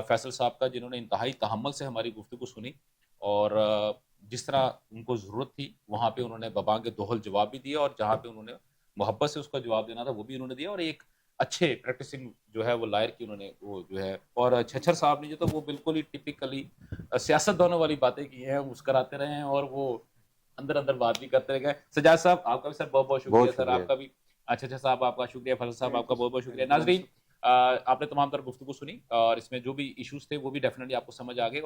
Speaker 1: फैसल साहब का, जिन्होंने इंतहाई तहम्मुल से हमारी गुफ्तगू सुनी, और जिस तरह उनको ज़रूरत थी वहाँ पे उन्होंने बबांग दोहल जवाब भी दिया, और जहाँ पे उन्होंने मोहब्बत से उसका जवाब देना था वो भी उन्होंने दिया, और एक अच्छे प्रैक्टिसिंग जो है वो लायर की उन्होंने वो जो है, और छच्छर साहब ने जो, तो वो बिल्कुल ही टिपिकली सियासतदानों वाली बातें की हैं, मुस्कराते रहे हैं, और वो अंदर अंदर बात भी करते गए। सजाद साहब आपका भी सर बहुत बहुत शुक्रिया, सर आपका भी, अच्छा साहब आपका शुक्रिया, फजल साहब आपका बहुत बहुत शुक्रिया। नाजरीन, आपने तमाम तरह गुफ्तगू सुनी, और इसमें जो भी इश्यूज थे वो भी डेफिनेटली आपको समझ आ गए।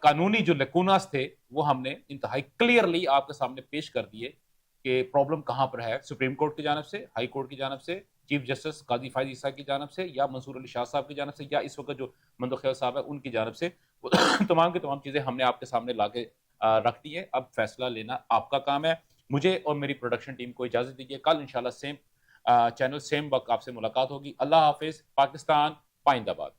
Speaker 1: कानूनी जो लकूनास थे वो हमने इंतहाई क्लियरली आपके सामने पेश कर दिए कि प्रॉब्लम कहाँ पर है, सुप्रीम कोर्ट की जानब से, हाई कोर्ट की जानब से, चीफ जस्टिस काजी फायद ईसा की जानब से, या मंसूर अली शाह साहब की जानब से, या इस वक्त जो मंदुखैल साहब है उनकी जानब से, वो तमाम की तमाम चीज़ें हमने आपके सामने ला के रख दी है। अब फैसला लेना आपका काम है। मुझे और मेरी प्रोडक्शन टीम को इजाज़त दीजिए, कल इंशाल्लाह सेम चैनल सेम वक्त आपसे मुलाकात होगी। अल्लाह हाफिज़, पाकिस्तान पाइंदाबाद।